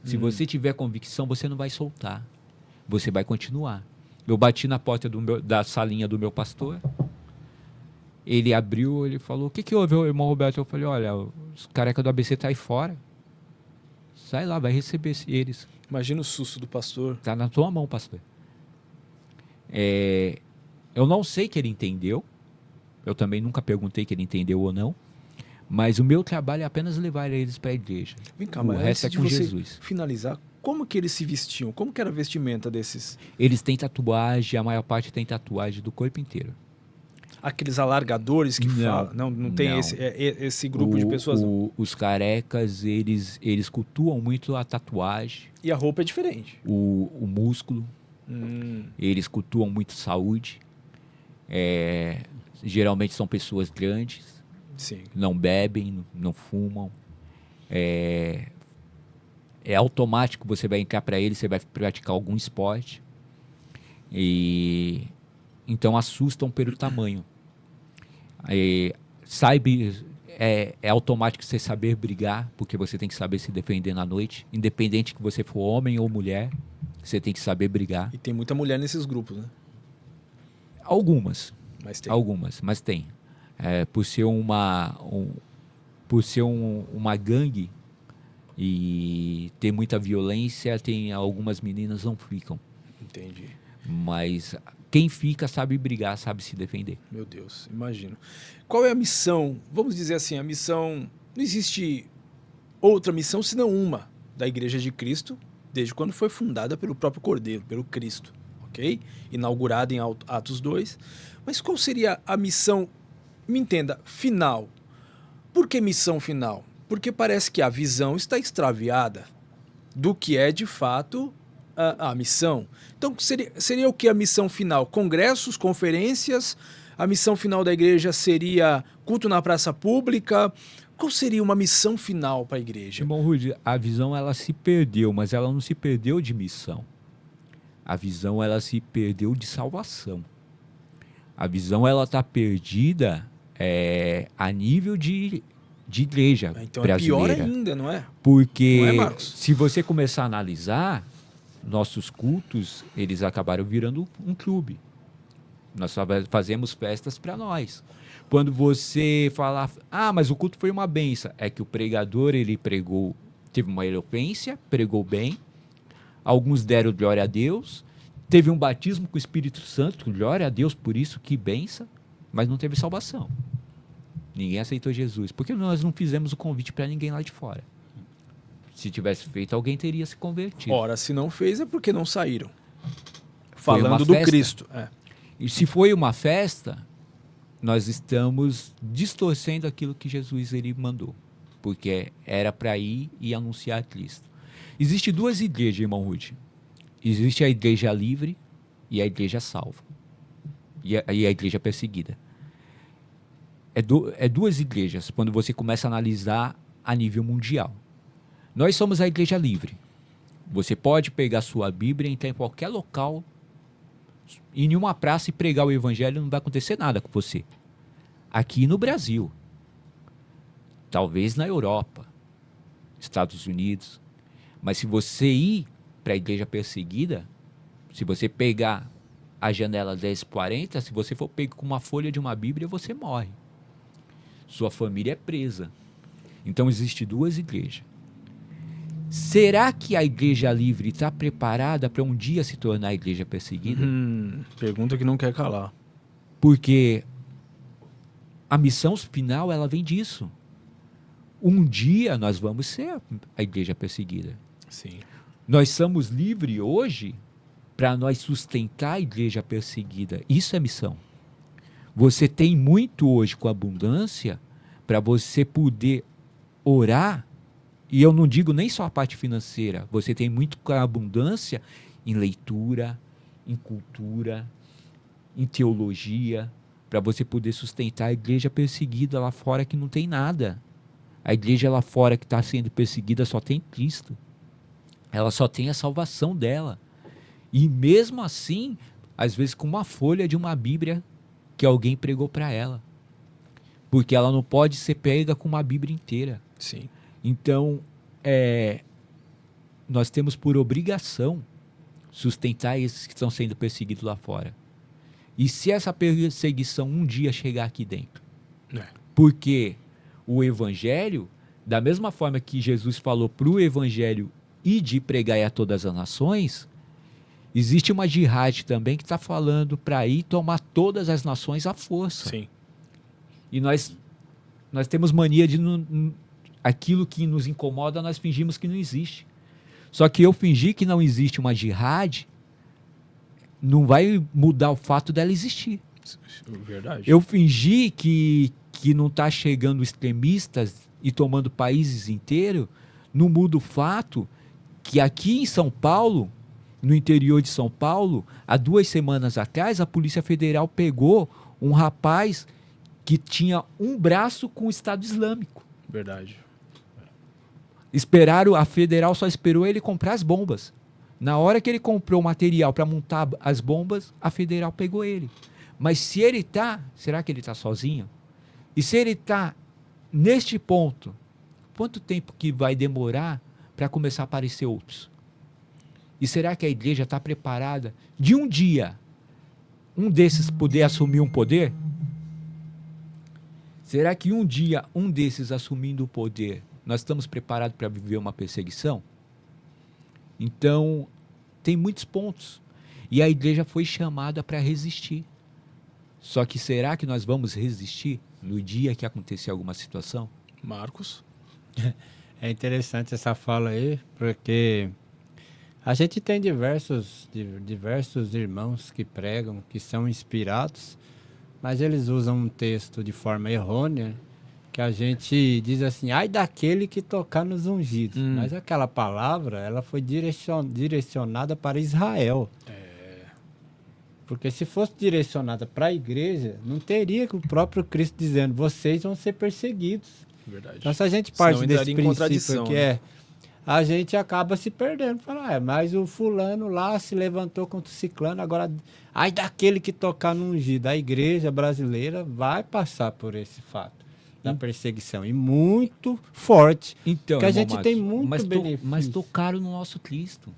Se você tiver convicção, você não vai soltar. Você vai continuar. Eu bati na porta da salinha do meu pastor. Ele abriu, ele falou, o que houve, irmão Roberto? Eu falei, olha, os carecas do ABC tá aí fora. Sai lá, vai receber eles. Imagina o susto do pastor. Tá na tua mão, pastor. Eu não sei que ele entendeu. Eu também nunca perguntei que ele entendeu ou não. Mas o meu trabalho é apenas levar eles para a igreja. Vem cá, O mas resto é antes de com você Jesus. finalizar, como que eles se vestiam? Como que era a vestimenta desses? Eles têm tatuagem, a maior parte tem tatuagem do corpo inteiro. Aqueles alargadores que Não, falam. Não tem não. esse grupo de pessoas. Não. Os carecas, eles cultuam muito a tatuagem, E a roupa é diferente. o músculo, Hum, eles cultuam muito saúde. Geralmente são pessoas grandes, sim. não bebem, não fumam. É automático, você vai entrar para eles, você vai praticar algum esporte. E então assustam pelo tamanho. É automático você saber brigar, porque você tem que saber se defender na noite. Independente que você for homem ou mulher, você tem que saber brigar. E tem muita mulher nesses grupos, né? Algumas, Mas tem. mas tem. Por ser uma gangue e ter muita violência, tem algumas meninas não ficam. Entendi. Mas quem fica sabe brigar, sabe se defender. Meu Deus, imagino. Qual é a missão? Vamos dizer assim, a missão... Não existe outra missão senão uma da Igreja de Cristo, desde quando foi fundada pelo próprio Cordeiro, pelo Cristo, ok? Inaugurada em Atos 2. Mas qual seria a missão, me entenda, final? Por que missão final? Porque parece que a visão está extraviada do que é, de fato, a missão. Então, seria o que a missão final? Congressos, conferências? A missão final da igreja seria culto na praça pública? Qual seria uma missão final para a igreja? Irmão Rudy, a visão ela se perdeu, mas ela não se perdeu de missão. A visão ela se perdeu de salvação. A visão ela está perdida a nível de igreja Então brasileira. é pior ainda, não é? Porque Não é, Marcos? se você começar a analisar, nossos cultos, eles acabaram virando um clube. Nós só fazemos festas para nós. Quando você fala, mas o culto foi uma benção, é que o pregador, ele pregou, teve uma eloquência, pregou bem, alguns deram glória a Deus, teve um batismo com o Espírito Santo, glória a Deus por isso, que benção, mas não teve salvação. Ninguém aceitou Jesus, porque nós não fizemos o convite para ninguém lá de fora. Se tivesse feito, alguém teria se convertido. Ora, se não fez é porque não saíram. Foi uma Falando do festa. Cristo. E se foi uma festa, nós estamos distorcendo aquilo que Jesus ele mandou, porque era para ir e anunciar Cristo. Existem duas igrejas, irmão Rudy. Existe a igreja livre e a igreja salva. E a igreja perseguida. É duas igrejas, quando você começa a analisar a nível mundial. Nós somos a igreja livre. Você pode pegar sua Bíblia e entrar em qualquer local, ir em uma praça e pregar o evangelho, não vai acontecer nada com você. Aqui no Brasil, talvez na Europa, Estados Unidos, mas se você ir para a igreja perseguida, se você pegar a janela 1040, se você for pego com uma folha de uma Bíblia, você morre. Sua família é presa. Então, existem duas igrejas. Será que a igreja livre está preparada para um dia se tornar a igreja perseguida? Pergunta que não quer calar. Porque a missão final, ela vem disso. Um dia nós vamos ser a igreja perseguida. Sim. Nós somos livres hoje para nós sustentar a igreja perseguida. Isso é missão. Você tem muito hoje com abundância para você poder orar. E eu não digo nem só a parte financeira. Você tem muito com abundância em leitura, em cultura, em teologia, para você poder sustentar a igreja perseguida lá fora que não tem nada. A igreja lá fora que está sendo perseguida só tem Cristo. Ela só tem a salvação dela. E mesmo assim, às vezes com uma folha de uma Bíblia que alguém pregou para ela. Porque ela não pode ser pega com uma Bíblia inteira. Sim. Então, nós temos por obrigação sustentar esses que estão sendo perseguidos lá fora. E se essa perseguição um dia chegar aqui dentro? Porque o Evangelho, da mesma forma que Jesus falou para o Evangelho e de pregar a todas as nações, existe uma jihad também que está falando para ir tomar todas as nações à força. Sim. E nós temos mania de aquilo que nos incomoda, nós fingimos que não existe. Só que eu fingir que não existe uma jihad não vai mudar o fato dela existir. Verdade. Eu fingi que não está chegando extremistas e tomando países inteiros, não muda o fato que aqui em São Paulo, no interior de São Paulo, há 2 semanas atrás, a Polícia Federal pegou um rapaz que tinha um braço com o Estado Islâmico. Verdade. A Federal só esperou ele comprar as bombas. Na hora que ele comprou o material para montar as bombas, a Federal pegou ele. Mas se ele está, será que ele está sozinho? E se ele está neste ponto, quanto tempo que vai demorar para começar a aparecer outros? E será que a igreja está preparada de um dia um desses poder assumir um poder? Será que um dia um desses assumindo o poder, nós estamos preparados para viver uma perseguição? Então, tem muitos pontos. E a igreja foi chamada para resistir. Só que será que nós vamos resistir no dia que acontecer alguma situação? Marcos? É interessante essa fala aí, porque a gente tem diversos irmãos que pregam, que são inspirados, mas eles usam um texto de forma errônea, que a gente diz assim, ai daquele que tocar nos ungidos. Mas aquela palavra, ela foi direcionada para Israel. Porque se fosse direcionada para a igreja, não teria o próprio Cristo dizendo, vocês vão ser perseguidos. Verdade. Então, se a gente parte Senão desse entraria em princípio que né? a gente acaba se perdendo. Fala, mas o fulano lá se levantou contra o ciclano, agora, ai daquele que tocar no ungido. A igreja brasileira vai passar por esse fato da perseguição, e muito forte. Então, porque a irmão gente Matos, tem muito benefício. mas tocaram no nosso Cristo.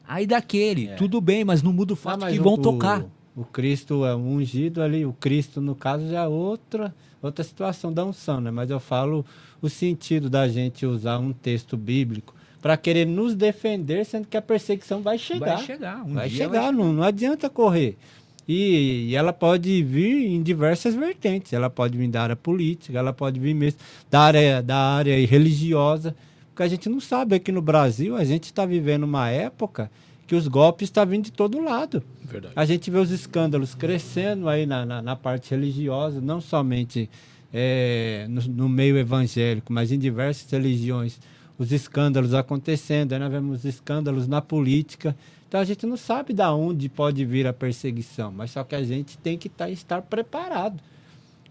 Aí daquele, tudo bem, mas não muda o fato mas que vão tocar. O Cristo é um ungido ali, o Cristo, no caso, já é outra situação da unção, né? Mas eu falo o sentido da gente usar um texto bíblico para querer nos defender, sendo que a perseguição vai chegar. Vai chegar. Vai chegar. Não adianta correr. E ela pode vir em diversas vertentes. Ela pode vir da área política, ela pode vir mesmo da área religiosa. Porque a gente não sabe, aqui no Brasil, a gente está vivendo uma época que os golpes estão vindo de todo lado. Verdade. A gente vê os escândalos crescendo aí na parte religiosa, não somente no meio evangélico, mas em diversas religiões, os escândalos acontecendo. Aí nós vemos escândalos na política. Então a gente não sabe de onde pode vir a perseguição, mas só que a gente tem que estar preparado.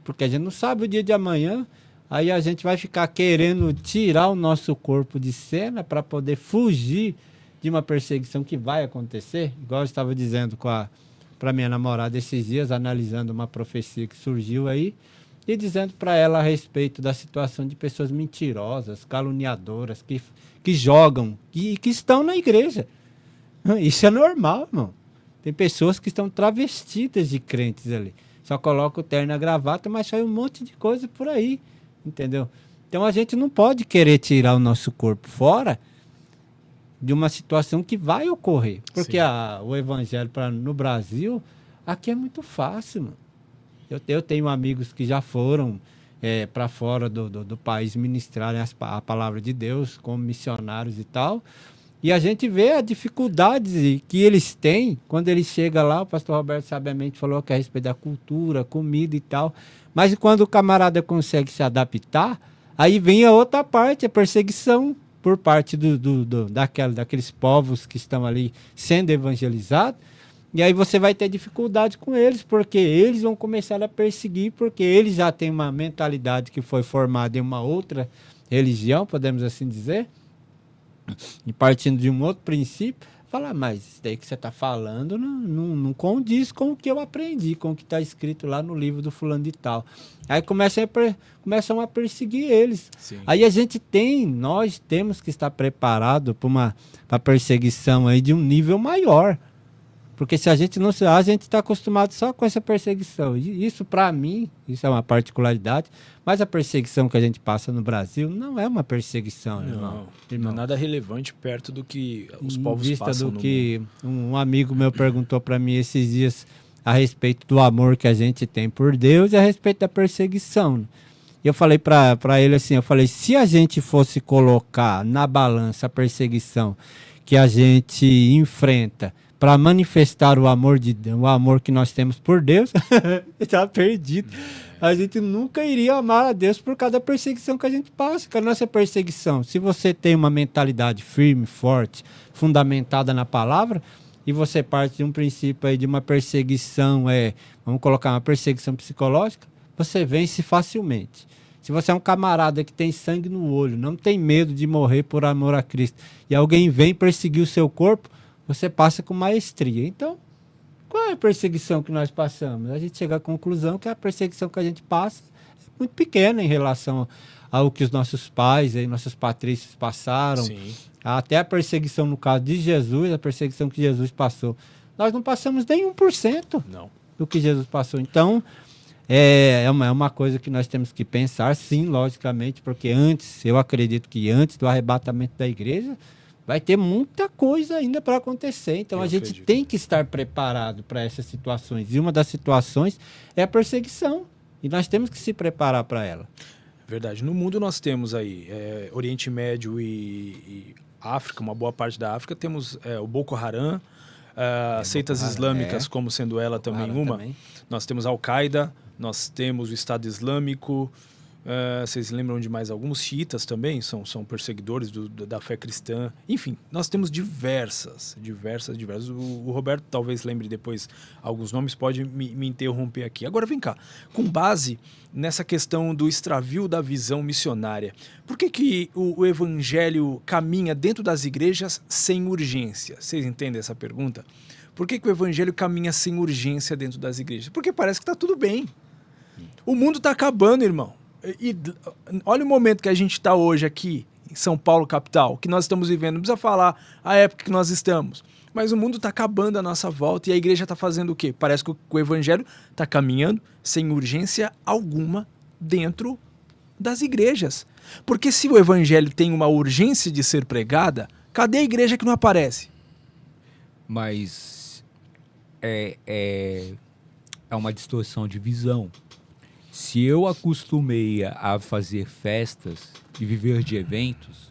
Porque a gente não sabe o dia de amanhã, aí a gente vai ficar querendo tirar o nosso corpo de cena para poder fugir de uma perseguição que vai acontecer. Igual eu estava dizendo para minha namorada esses dias, analisando uma profecia que surgiu aí, e dizendo para ela a respeito da situação de pessoas mentirosas, caluniadoras, que jogam, que estão na igreja. Isso é normal, irmão. Tem pessoas que estão travestidas de crentes ali. Só coloca o terno e a gravata, mas sai um monte de coisa por aí, entendeu? Então a gente não pode querer tirar o nosso corpo fora de uma situação que vai ocorrer. Porque o evangelho no Brasil, aqui é muito fácil, mano. Eu tenho amigos que já foram para fora do país ministrarem a palavra de Deus como missionários e tal. E a gente vê a dificuldade que eles têm quando eles chegam lá. O pastor Roberto sabiamente falou que é a respeito da cultura, comida e tal. Mas quando o camarada consegue se adaptar, aí vem a outra parte, a perseguição por parte daqueles povos que estão ali sendo evangelizados. E aí você vai ter dificuldade com eles, porque eles vão começar a perseguir, porque eles já têm uma mentalidade que foi formada em uma outra religião, podemos assim dizer. E partindo de um outro princípio, falar, mas isso daí que você está falando não condiz com o que eu aprendi, com o que está escrito lá no livro do fulano de tal. Aí começam a perseguir eles. Sim. Aí nós temos que estar preparados para a perseguição aí de um nível maior. Porque se a gente está acostumado só com essa perseguição. E isso, para mim, isso é uma particularidade. Mas a perseguição que a gente passa no Brasil não é uma perseguição, irmão. Não é nada relevante perto do que os povos passam no mundo. Que um amigo meu perguntou para mim esses dias a respeito do amor que a gente tem por Deus e a respeito da perseguição. E eu falei para ele assim, se a gente fosse colocar na balança a perseguição que a gente enfrenta para manifestar o amor que nós temos por Deus, está perdido. A gente nunca iria amar a Deus por causa da perseguição que a gente passa. Que a nossa perseguição, se você tem uma mentalidade firme, forte, fundamentada na palavra, e você parte de um princípio aí de uma perseguição, vamos colocar uma perseguição psicológica, você vence facilmente. Se você é um camarada que tem sangue no olho, não tem medo de morrer por amor a Cristo, e alguém vem perseguir o seu corpo, você passa com maestria. Então, qual é a perseguição que nós passamos? A gente chega à conclusão que a perseguição que a gente passa é muito pequena em relação ao que os nossos pais, nossos patrícios passaram. Sim. Até a perseguição, no caso de Jesus, a perseguição que Jesus passou. Nós não passamos nem 1% do que Jesus passou. Então, é uma coisa que nós temos que pensar, sim, logicamente, porque eu acredito que antes do arrebatamento da igreja, vai ter muita coisa ainda para acontecer. Então, a gente tem que estar preparado para essas situações. E uma das situações é a perseguição. E nós temos que se preparar para ela. Verdade. No mundo nós temos aí Oriente Médio e África, uma boa parte da África. Temos o Boko Haram, seitas islâmicas como sendo ela também uma. Também. Nós temos a Al-Qaeda, nós temos o Estado Islâmico. Vocês lembram de mais alguns xiitas também? São perseguidores da fé cristã. Enfim, nós temos diversas. O Roberto talvez lembre depois alguns nomes, pode me interromper aqui. Agora vem cá, com base nessa questão do extravio da visão missionária, por que o evangelho caminha dentro das igrejas sem urgência? Vocês entendem essa pergunta? Por que o evangelho caminha sem urgência dentro das igrejas? Porque parece que está tudo bem. O mundo está acabando, irmão. E olha o momento que a gente está hoje aqui em São Paulo, capital, que nós estamos vivendo. Não precisa falar a época que nós estamos. Mas o mundo está acabando à nossa volta e a igreja está fazendo o quê? Parece que o evangelho está caminhando sem urgência alguma dentro das igrejas. Porque se o evangelho tem uma urgência de ser pregada, cadê a igreja que não aparece? Mas é uma distorção de visão. Se eu acostumei a fazer festas e viver de eventos,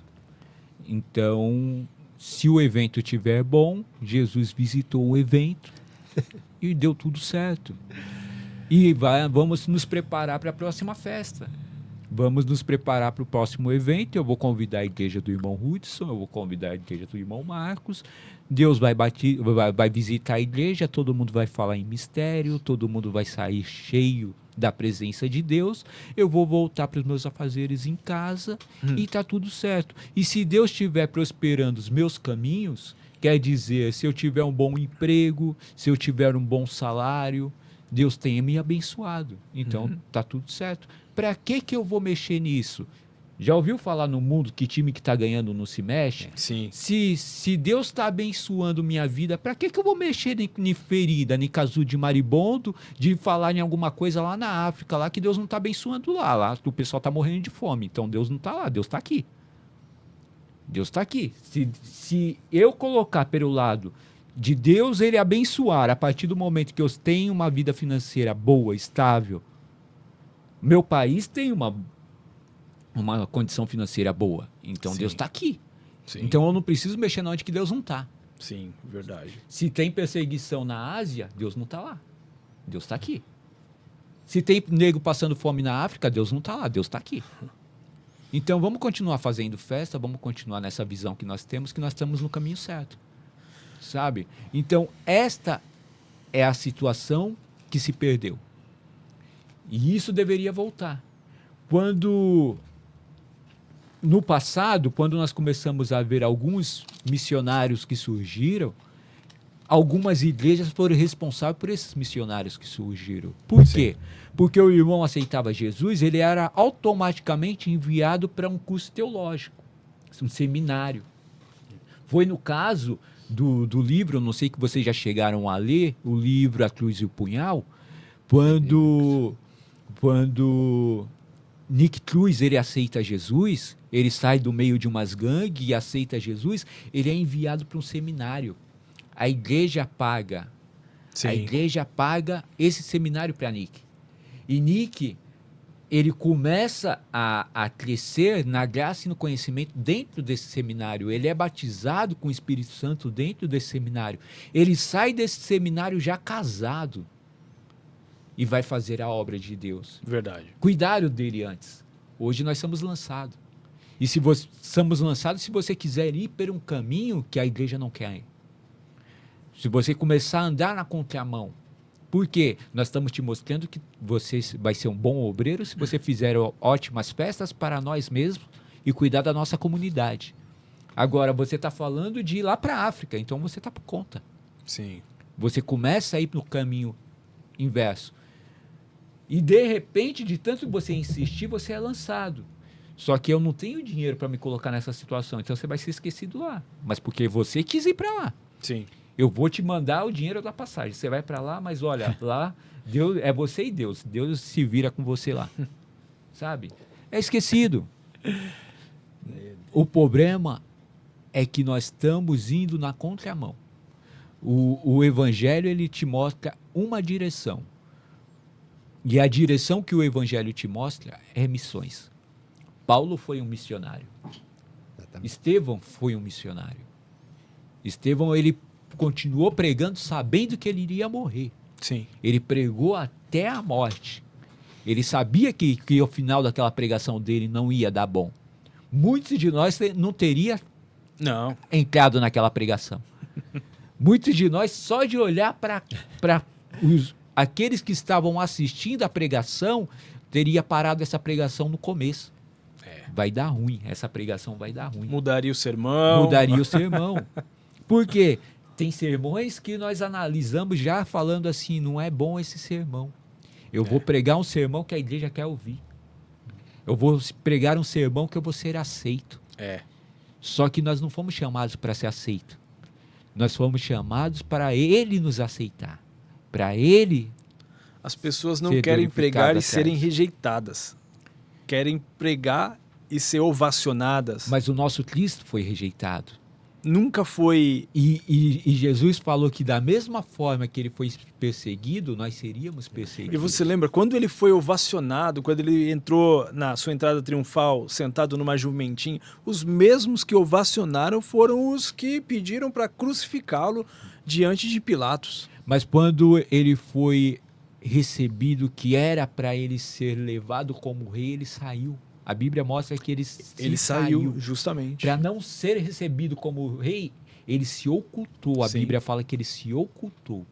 então, se o evento estiver bom, Jesus visitou o evento e deu tudo certo. E vamos nos preparar para a próxima festa. Vamos nos preparar para o próximo evento. Eu vou convidar a igreja do irmão Hudson, eu vou convidar a igreja do irmão Marcos. Deus vai visitar a igreja, todo mundo vai falar em mistério, todo mundo vai sair cheio da presença de Deus. Eu vou voltar para os meus afazeres em casa e está tudo certo. E se Deus estiver prosperando os meus caminhos, quer dizer, se eu tiver um bom emprego, se eu tiver um bom salário, Deus tenha me abençoado. Então, está tudo certo. Para que eu vou mexer nisso? Já ouviu falar no mundo que time que está ganhando não se mexe? Sim. Se Deus está abençoando minha vida, para que eu vou mexer em ferida, em caso de maribondo, de falar em alguma coisa lá na África, lá que Deus não está abençoando lá o pessoal está morrendo de fome. Então Deus não está lá, Deus está aqui. Deus está aqui. Se eu colocar pelo lado de Deus ele abençoar, a partir do momento que eu tenho uma vida financeira boa, estável, meu país tem uma condição financeira boa. Então, sim, Deus está aqui. Sim. Então, eu não preciso mexer na onde que Deus não está. Sim, verdade. Se tem perseguição na Ásia, Deus não está lá. Deus está aqui. Se tem nego passando fome na África, Deus não está lá. Deus está aqui. Então, vamos continuar fazendo festa, vamos continuar nessa visão que nós temos, que nós estamos no caminho certo. Sabe? Então, esta é a situação que se perdeu. E isso deveria voltar. No passado, quando nós começamos a ver alguns missionários que surgiram, algumas igrejas foram responsáveis por esses missionários que surgiram. Por quê? Porque o irmão aceitava Jesus, ele era automaticamente enviado para um curso teológico, um seminário. Foi no caso do livro, não sei que vocês já chegaram a ler, o livro A Cruz e o Punhal, quando Nick Cruz ele aceita Jesus, ele sai do meio de umas gangues e aceita Jesus, ele é enviado para um seminário. A igreja paga. Sim. A igreja paga esse seminário para Nick. E Nick ele começa a crescer na graça e no conhecimento dentro desse seminário. Ele é batizado com o Espírito Santo dentro desse seminário. Ele sai desse seminário já casado e vai fazer a obra de Deus. Verdade. Cuidaram dele antes. Hoje nós somos lançados. E somos lançados se você quiser ir por um caminho que a igreja não quer ir. Se você começar a andar na contramão. Por quê? Nós estamos te mostrando que você vai ser um bom obreiro se você fizer ótimas festas para nós mesmos e cuidar da nossa comunidade. Agora, você está falando de ir lá para a África, então você está por conta. Sim. Você começa a ir no caminho inverso. E, de repente, de tanto que você insistir, você é lançado. Só que eu não tenho dinheiro para me colocar nessa situação, então você vai ser esquecido lá. Mas porque você quis ir para lá. Sim. Eu vou te mandar o dinheiro da passagem. Você vai para lá, mas olha, lá Deus, é você e Deus. Deus se vira com você lá. Sabe? É esquecido. O problema é que nós estamos indo na contramão. O Evangelho, ele te mostra uma direção. E a direção que o Evangelho te mostra é missões. Paulo foi um missionário. Estevão foi um missionário. Estevão, ele continuou pregando sabendo que ele iria morrer. Sim. Ele pregou até a morte. Ele sabia que o final daquela pregação dele não ia dar bom. Muitos de nós não teria entrado naquela pregação. Muitos de nós, só de olhar para aqueles que estavam assistindo a pregação, teria parado essa pregação no começo. Vai dar ruim, essa pregação vai dar ruim. Mudaria o sermão. Mudaria o sermão. Por quê? Tem sermões que nós analisamos já falando assim, não é bom esse sermão. Eu vou pregar um sermão que a igreja quer ouvir. Eu vou pregar um sermão que eu vou ser aceito. Só que nós não fomos chamados para ser aceito. Nós fomos chamados para ele nos aceitar. Para ele. As pessoas não querem pregar e serem rejeitadas. Querem pregar e ser ovacionadas. Mas o nosso Cristo foi rejeitado. Nunca foi... E Jesus falou que da mesma forma que ele foi perseguido, nós seríamos perseguidos. E você lembra, quando ele foi ovacionado, quando ele entrou na sua entrada triunfal, sentado numa jumentinha, os mesmos que ovacionaram foram os que pediram para crucificá-lo diante de Pilatos. Mas quando ele foi recebido, que era para ele ser levado como rei, ele saiu. A Bíblia mostra que ele saiu, justamente. Para não ser recebido como rei, ele se ocultou. A Bíblia fala que ele se ocultou.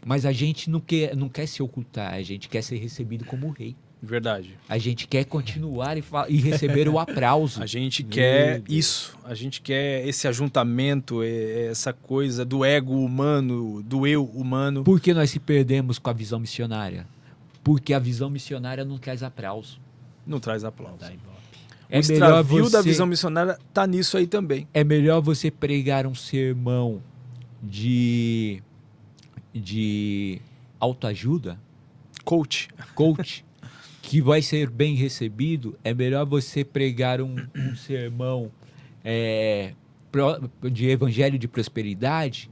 Mas a gente não quer se ocultar, a gente quer ser recebido como rei. Verdade. A gente quer continuar e receber o aplauso. A gente quer isso, a gente quer esse ajuntamento, essa coisa do ego humano, do eu humano. Por que nós se perdemos com a visão missionária? Porque a visão missionária não traz aplauso. Não traz aplauso. O extravio da visão missionária está nisso aí também. É melhor você pregar um sermão de autoajuda, coach, que vai ser bem recebido. É melhor você pregar um sermão de evangelho de prosperidade,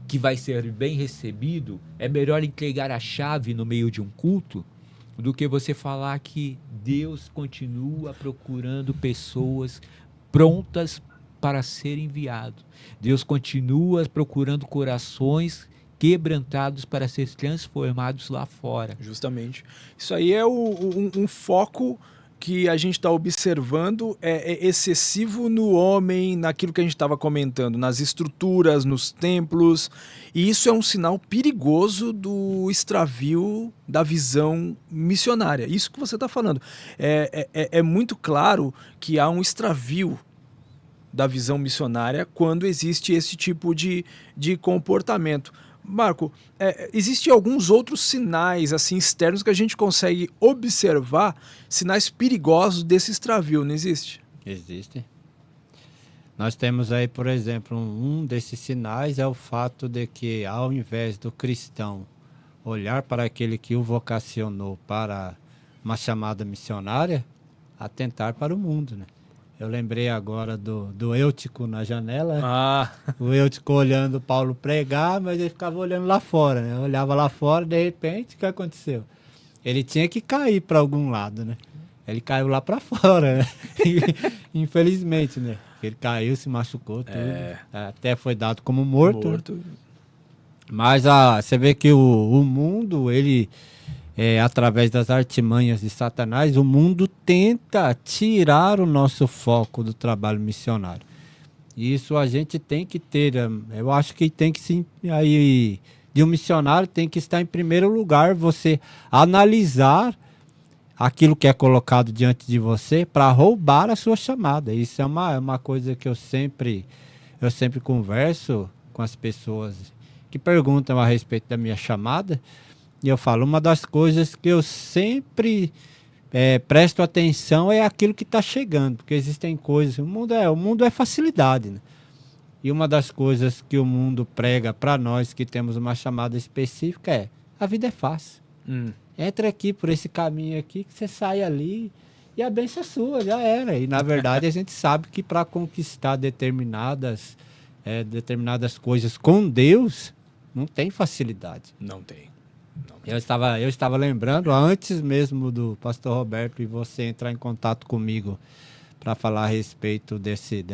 que vai ser bem recebido. É melhor entregar a chave no meio de um culto do que você falar que Deus continua procurando pessoas prontas para ser enviado. Deus continua procurando corações quebrantados para ser transformados lá fora. Justamente. Isso aí é um foco que a gente está observando, é excessivo no homem, naquilo que a gente estava comentando, nas estruturas, nos templos, e isso é um sinal perigoso do extravio da visão missionária. Isso que você está falando. É muito claro que há um extravio da visão missionária quando existe esse tipo de comportamento. Marco, existem alguns outros sinais assim externos que a gente consegue observar, sinais perigosos desse extravio, não existe? Existe. Nós temos aí, por exemplo, um desses sinais é o fato de que, ao invés do cristão olhar para aquele que o vocacionou para uma chamada missionária, atentar para o mundo, né? Eu lembrei agora do Eutico na janela. O Eutico olhando Paulo pregar, mas ele ficava olhando lá fora, né? Eu olhava lá fora, de repente, o que aconteceu? ele tinha que cair para algum lado, né? Ele caiu lá para fora, né? Infelizmente, né? Ele caiu, se machucou, tudo. Até foi dado como morto. Né? Mas você vê que o mundo, ele, através das artimanhas de Satanás, o mundo tenta tirar o nosso foco do trabalho missionário. Isso a gente tem que ter. Eu acho que tem que sim. Aí, de um missionário tem que estar em primeiro lugar, você analisar aquilo que é colocado diante de você para roubar a sua chamada. Isso é uma coisa que eu sempre converso com as pessoas que perguntam a respeito da minha chamada. E eu falo, uma das coisas que eu sempre presto atenção é aquilo que está chegando, porque existem coisas. O mundo é facilidade, né? E uma das coisas que o mundo prega para nós que temos uma chamada específica é: a vida é fácil. Entra aqui por esse caminho aqui, que você sai ali e a bênção é sua, já era. E na verdade a gente sabe que para conquistar determinadas coisas com Deus, não tem facilidade. Não tem. Eu estava lembrando, antes mesmo do pastor Roberto e você entrar em contato comigo para falar a respeito desse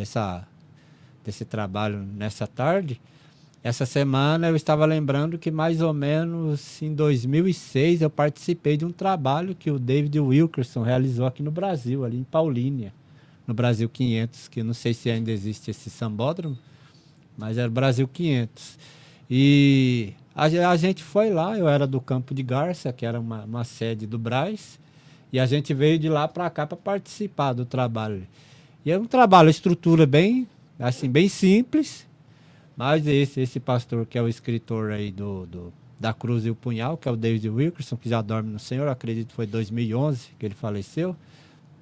trabalho nessa tarde, essa semana eu estava lembrando que mais ou menos em 2006 eu participei de um trabalho que o David Wilkerson realizou aqui no Brasil, ali em Paulínia, no Brasil 500, que eu não sei se ainda existe esse sambódromo, mas era o Brasil 500. E a gente foi lá, eu era do Campo de Garça, que era uma sede do Brás, e a gente veio de lá para cá para participar do trabalho. E é um trabalho, estrutura bem simples, mas esse pastor que é o escritor aí da Cruz e o Punhal, que é o David Wilkerson, que já dorme no Senhor, acredito que foi 2011 que ele faleceu,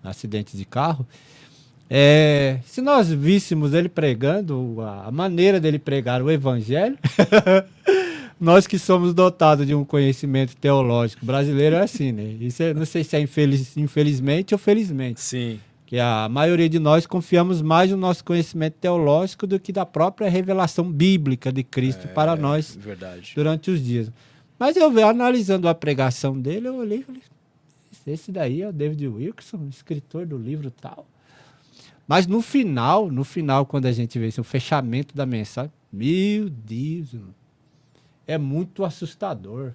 um acidente de carro. Se nós víssemos ele pregando, a maneira dele pregar o evangelho, nós que somos dotados de um conhecimento teológico brasileiro é assim, né? Isso não sei se é infelizmente ou felizmente. Sim. Que a maioria de nós confiamos mais no nosso conhecimento teológico do que da própria revelação bíblica de Cristo para nós durante os dias. Mas analisando a pregação dele, eu olhei e falei, esse daí é o David Wilkerson, escritor do livro tal. Mas no final, quando a gente vê o fechamento da mensagem, meu Deus, é muito assustador.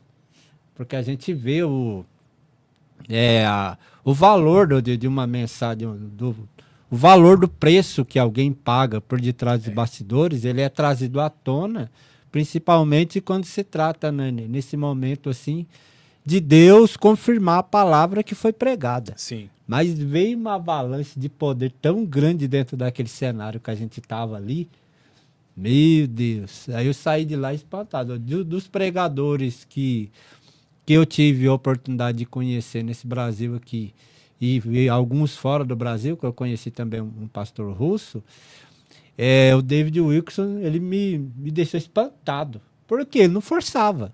Porque a gente vê o valor de uma mensagem, o valor do preço que alguém paga por detrás dos bastidores, ele é trazido à tona, principalmente quando se trata, né, nesse momento assim, de Deus confirmar a palavra que foi pregada. Sim. Mas veio uma avalanche de poder tão grande dentro daquele cenário que a gente estava ali. Meu Deus. Aí eu saí de lá espantado. Dos pregadores que eu tive a oportunidade de conhecer nesse Brasil aqui, e alguns fora do Brasil, que eu conheci também um pastor russo, o David Wilkerson, ele me deixou espantado. Porque ele não forçava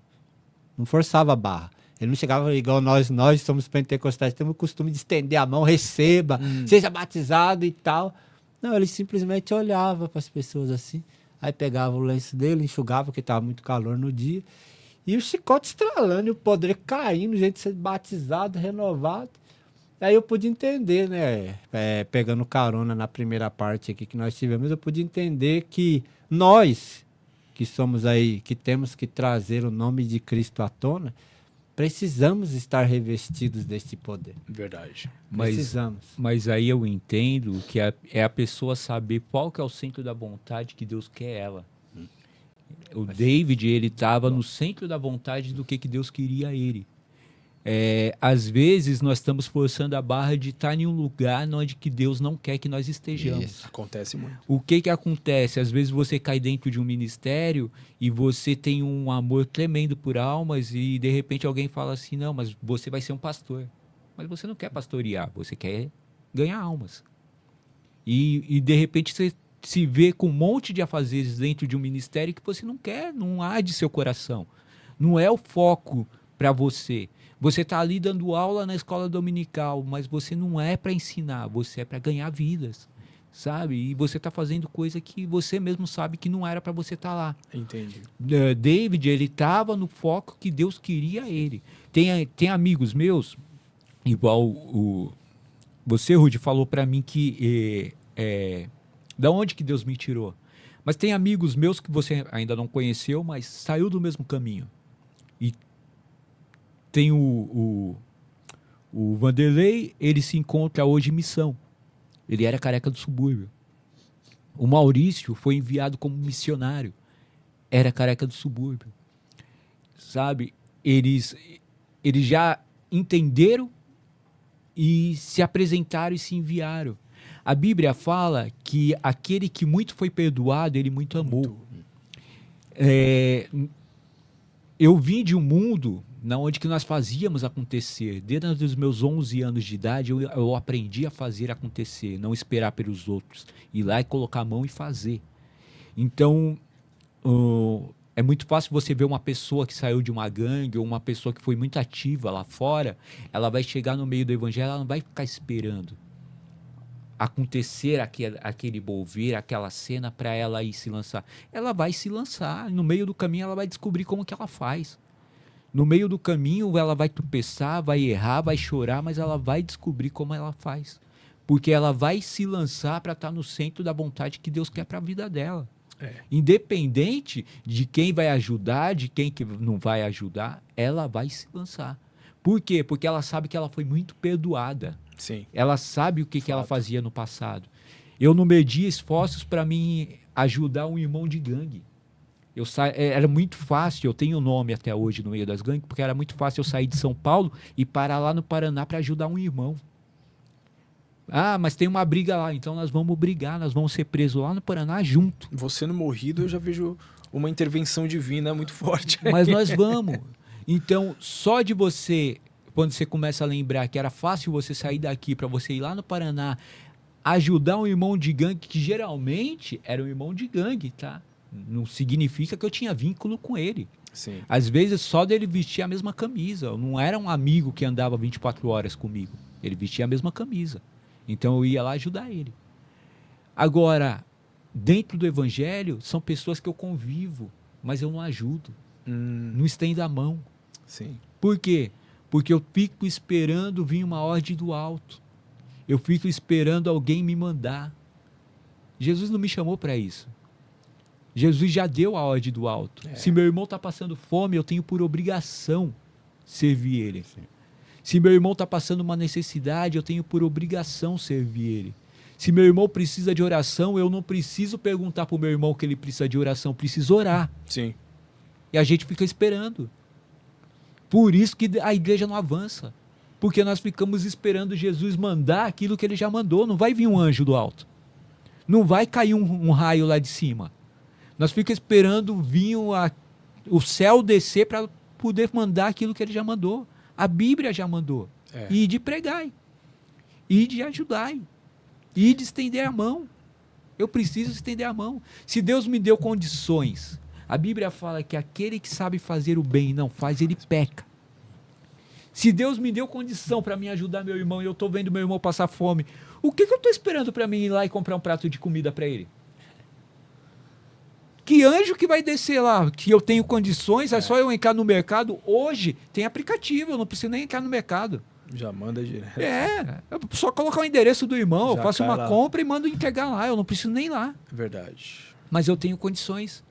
a barra. Ele não chegava igual nós somos pentecostais, temos o costume de estender a mão, receba, seja batizado e tal. Não, ele simplesmente olhava para as pessoas assim, aí pegava o lenço dele, enxugava, porque estava muito calor no dia, e o chicote estralando, e o poder caindo, gente ser batizado, renovado. Aí eu pude entender, né, pegando carona na primeira parte aqui que nós tivemos, eu pude entender que nós, que somos aí, que temos que trazer o nome de Cristo à tona, precisamos estar revestidos desse poder. Verdade. Precisamos. Mas aí eu entendo que é a pessoa saber qual que é o centro da vontade que Deus quer ela. O David, ele estava no centro da vontade do que Deus queria ele. Às vezes nós estamos forçando a barra de estar em um lugar onde que Deus não quer que nós estejamos. Isso acontece muito. O que acontece? Às vezes você cai dentro de um ministério e você tem um amor tremendo por almas e de repente alguém fala assim, não, mas você vai ser um pastor. Mas você não quer pastorear, você quer ganhar almas. E de repente você se vê com um monte de afazeres dentro de um ministério que você não quer, não há de seu coração. Não é o foco para você. Você está ali dando aula na escola dominical, mas você não é para ensinar, você é para ganhar vidas. sabe? E você está fazendo coisa que você mesmo sabe que não era para você estar lá. Entendi. David, ele estava no foco que Deus queria ele. Tem amigos meus, igual você, Rudy, falou para mim que da onde que Deus me tirou. Mas tem amigos meus que você ainda não conheceu, mas saiu do mesmo caminho. E tem o Vanderlei, ele se encontra hoje em missão. Ele era careca do subúrbio. O Maurício foi enviado como missionário. Era careca do subúrbio. Sabe? Eles já entenderam e se apresentaram e se enviaram. A Bíblia fala que aquele que muito foi perdoado, ele muito amou. Eu vim de um mundo onde que nós fazíamos acontecer. Desde os meus 11 anos de idade, eu aprendi a fazer acontecer, não esperar pelos outros. Ir lá e colocar a mão e fazer. Então, é muito fácil você ver uma pessoa que saiu de uma gangue ou uma pessoa que foi muito ativa lá fora, ela vai chegar no meio do evangelho, ela não vai ficar esperando acontecer aquele bolver, aquela cena para ela ir se lançar. Ela vai se lançar, no meio do caminho ela vai descobrir como que ela faz. No meio do caminho ela vai tropeçar, vai errar, vai chorar, mas ela vai descobrir como ela faz. Porque ela vai se lançar para estar no centro da vontade que Deus quer para a vida dela. Independente de quem vai ajudar, de quem que não vai ajudar, ela vai se lançar. Por quê? Porque ela sabe que ela foi muito perdoada. Sim. Ela sabe o que ela fazia no passado. Eu não media esforços para mim ajudar um irmão de gangue. Era muito fácil, eu tenho nome até hoje no meio das gangues, porque era muito fácil eu sair de São Paulo e parar lá no Paraná para ajudar um irmão. Ah, mas tem uma briga lá, então nós vamos brigar, nós vamos ser presos lá no Paraná junto. Você no morrido, eu já vejo uma intervenção divina muito forte. Mas nós vamos. Então, só de você, quando você começa a lembrar que era fácil você sair daqui para você ir lá no Paraná, ajudar um irmão de gangue, que geralmente era um irmão de gangue, tá? Não significa que eu tinha vínculo com ele. Sim. Às vezes, só dele vestir a mesma camisa. Eu não era um amigo que andava 24 horas comigo. Ele vestia a mesma camisa. Então, eu ia lá ajudar ele. Agora, dentro do evangelho, são pessoas que eu convivo, mas eu não ajudo. Não estendo a mão. Sim. Por quê? Porque eu fico esperando vir uma ordem do alto. Eu fico esperando alguém me mandar. Jesus não me chamou para isso. Jesus já deu a ordem do alto. Se meu irmão está passando fome, eu tenho por obrigação servir ele. Sim. Se meu irmão está passando uma necessidade, eu tenho por obrigação servir ele. Se meu irmão precisa de oração, eu não preciso perguntar para o meu irmão que ele precisa de oração, preciso orar. Sim. E a gente fica esperando. Por isso que a igreja não avança. Porque nós ficamos esperando Jesus mandar aquilo que ele já mandou. Não vai vir um anjo do alto. Não vai cair um raio lá de cima. Nós ficamos esperando vir o céu descer para poder mandar aquilo que ele já mandou. A Bíblia já mandou. E de pregar. E de ajudar. E de estender a mão. Eu preciso estender a mão. Se Deus me deu condições, a Bíblia fala que aquele que sabe fazer o bem e não faz, ele peca. Se Deus me deu condição para me ajudar meu irmão e eu estou vendo meu irmão passar fome, o que eu estou esperando para mim ir lá e comprar um prato de comida para ele? Que anjo que vai descer lá? Que eu tenho condições, é só eu entrar no mercado. Hoje tem aplicativo, eu não preciso nem entrar no mercado. Já manda direto. Eu só colocar o endereço do irmão, Já eu faço uma lá. compra e mando entregar lá, eu não preciso nem ir lá. Verdade. Mas eu tenho condições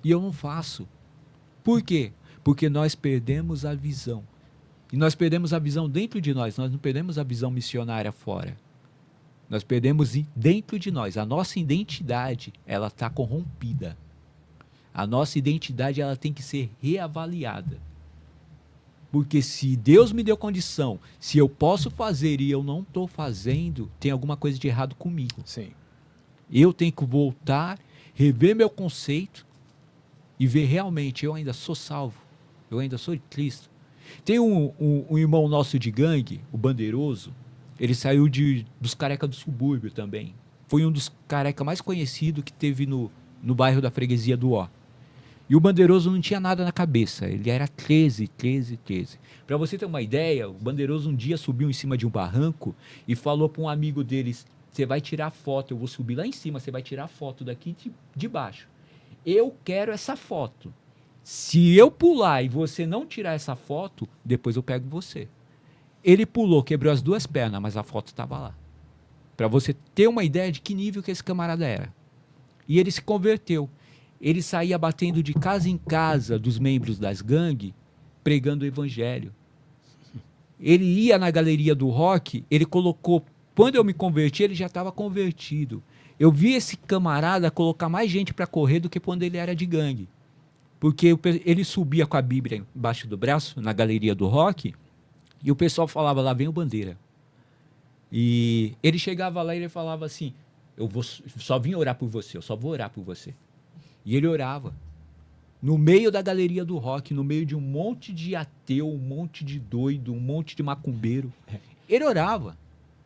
e eu não faço. Por quê? Porque nós perdemos a visão. E nós perdemos a visão dentro de nós não perdemos a visão missionária fora. Nós perdemos dentro de nós. A nossa identidade, ela está corrompida. A nossa identidade, ela tem que ser reavaliada. Porque se Deus me deu condição, se eu posso fazer e eu não estou fazendo, tem alguma coisa de errado comigo. Sim. Eu tenho que voltar, rever meu conceito e ver realmente, eu ainda sou salvo, eu ainda sou de Cristo. Tem um irmão nosso de gangue, o Bandeiroso, ele saiu dos careca do subúrbio também. Foi um dos careca mais conhecidos que teve no bairro da Freguesia do Ó. E o Bandeiroso não tinha nada na cabeça, ele era 13. Para você ter uma ideia, o Bandeiroso um dia subiu em cima de um barranco e falou para um amigo dele, Você vai tirar foto, eu vou subir lá em cima, você vai tirar foto daqui de baixo. Eu quero essa foto. Se eu pular e você não tirar essa foto, depois eu pego você. Ele pulou, quebrou as 2 pernas, mas a foto estava lá. Para você ter uma ideia de que nível que esse camarada era. E ele se converteu. Ele saía batendo de casa em casa dos membros das gangues, pregando o evangelho. Ele ia na galeria do rock, ele colocou... Quando eu me converti, ele já estava convertido. Eu vi esse camarada colocar mais gente para correr do que quando ele era de gangue. Porque ele subia com a Bíblia embaixo do braço, na galeria do rock, e o pessoal falava, lá vem o Bandeira. E ele chegava lá e ele falava assim, só vim orar por você, eu só vou orar por você. E ele orava. No meio da galeria do rock, no meio de um monte de ateu, um monte de doido, um monte de macumbeiro. Ele orava,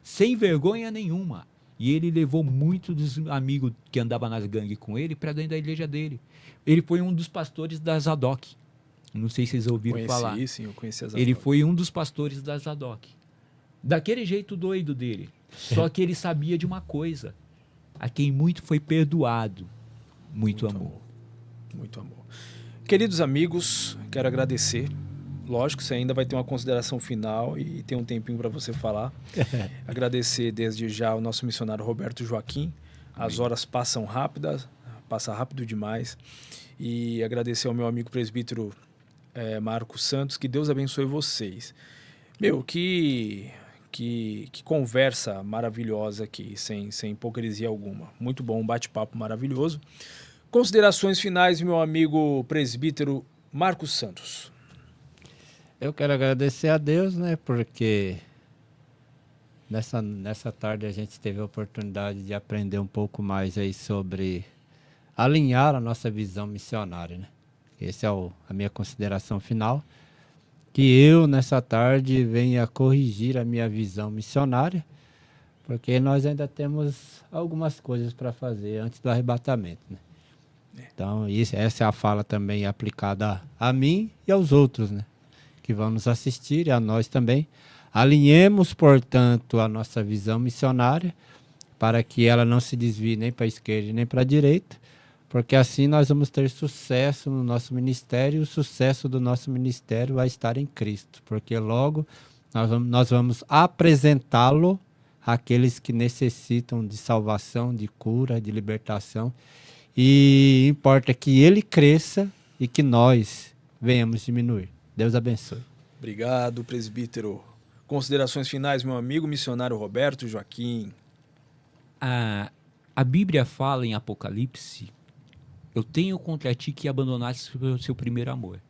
sem vergonha nenhuma. E ele levou muitos dos amigos que andavam nas gangues com ele para dentro da igreja dele. Ele foi um dos pastores da Zadok. Não sei se vocês ouviram falar. Sim, eu conheci a Zadok. Ele foi um dos pastores da Zadok. Daquele jeito doido dele. Só que ele sabia de uma coisa. A quem muito foi perdoado, muito amor. Muito amor. Queridos amigos, quero agradecer. Lógico, você ainda vai ter uma consideração final e tem um tempinho para você falar. Agradecer desde já ao nosso missionário Roberto Joaquim. As horas passam rápidas, passa rápido demais. E agradecer ao meu amigo presbítero Marcos Santos. Que Deus abençoe vocês. Meu, que conversa maravilhosa aqui, sem hipocrisia alguma. Muito bom, um bate-papo maravilhoso. Considerações finais, meu amigo presbítero Marcos Santos. Eu quero agradecer a Deus, né? Porque nessa tarde a gente teve a oportunidade de aprender um pouco mais aí sobre alinhar a nossa visão missionária, né? Essa é a minha consideração final. Que eu, nessa tarde, venha corrigir a minha visão missionária, porque nós ainda temos algumas coisas para fazer antes do arrebatamento, né? Então, essa é a fala também aplicada a mim e aos outros, né, que vão nos assistir, e a nós também. Alinhemos, portanto, a nossa visão missionária para que ela não se desvie nem para a esquerda nem para a direita, porque assim nós vamos ter sucesso no nosso ministério, e o sucesso do nosso ministério vai estar em Cristo, porque logo nós vamos apresentá-lo àqueles que necessitam de salvação, de cura, de libertação, e importa que ele cresça e que nós venhamos diminuir. Deus abençoe. Obrigado, presbítero. Considerações finais, meu amigo missionário Roberto Joaquim. A Bíblia fala em Apocalipse, eu tenho contra ti que abandonaste o seu primeiro amor.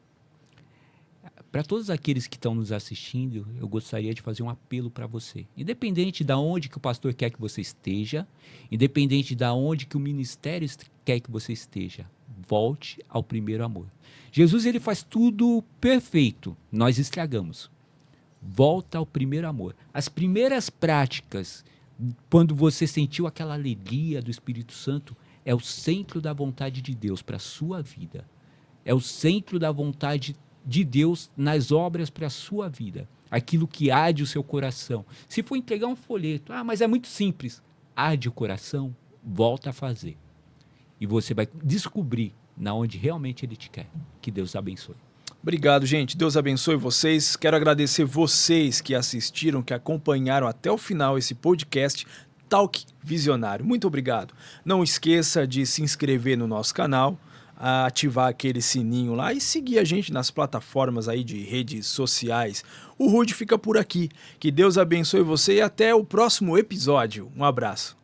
Para todos aqueles que estão nos assistindo, eu gostaria de fazer um apelo para você. Independente de onde que o pastor quer que você esteja, independente de onde que o ministério quer que você esteja, volte ao primeiro amor. Jesus, ele faz tudo perfeito, nós estragamos. Volta ao primeiro amor. As primeiras práticas, quando você sentiu aquela alegria do Espírito Santo, é o centro da vontade de Deus para a sua vida. É o centro da vontade de Deus nas obras para a sua vida. Aquilo que arde o seu coração. Se for entregar um folheto, mas é muito simples. Arde o coração, volta a fazer. E você vai descobrir na onde realmente Ele te quer. Que Deus abençoe. Obrigado, gente. Deus abençoe vocês. Quero agradecer vocês que assistiram, que acompanharam até o final esse podcast Talk Visionário. Muito obrigado. Não esqueça de se inscrever no nosso canal, ativar aquele sininho lá e seguir a gente nas plataformas aí de redes sociais. O Rude fica por aqui. Que Deus abençoe você e até o próximo episódio. Um abraço.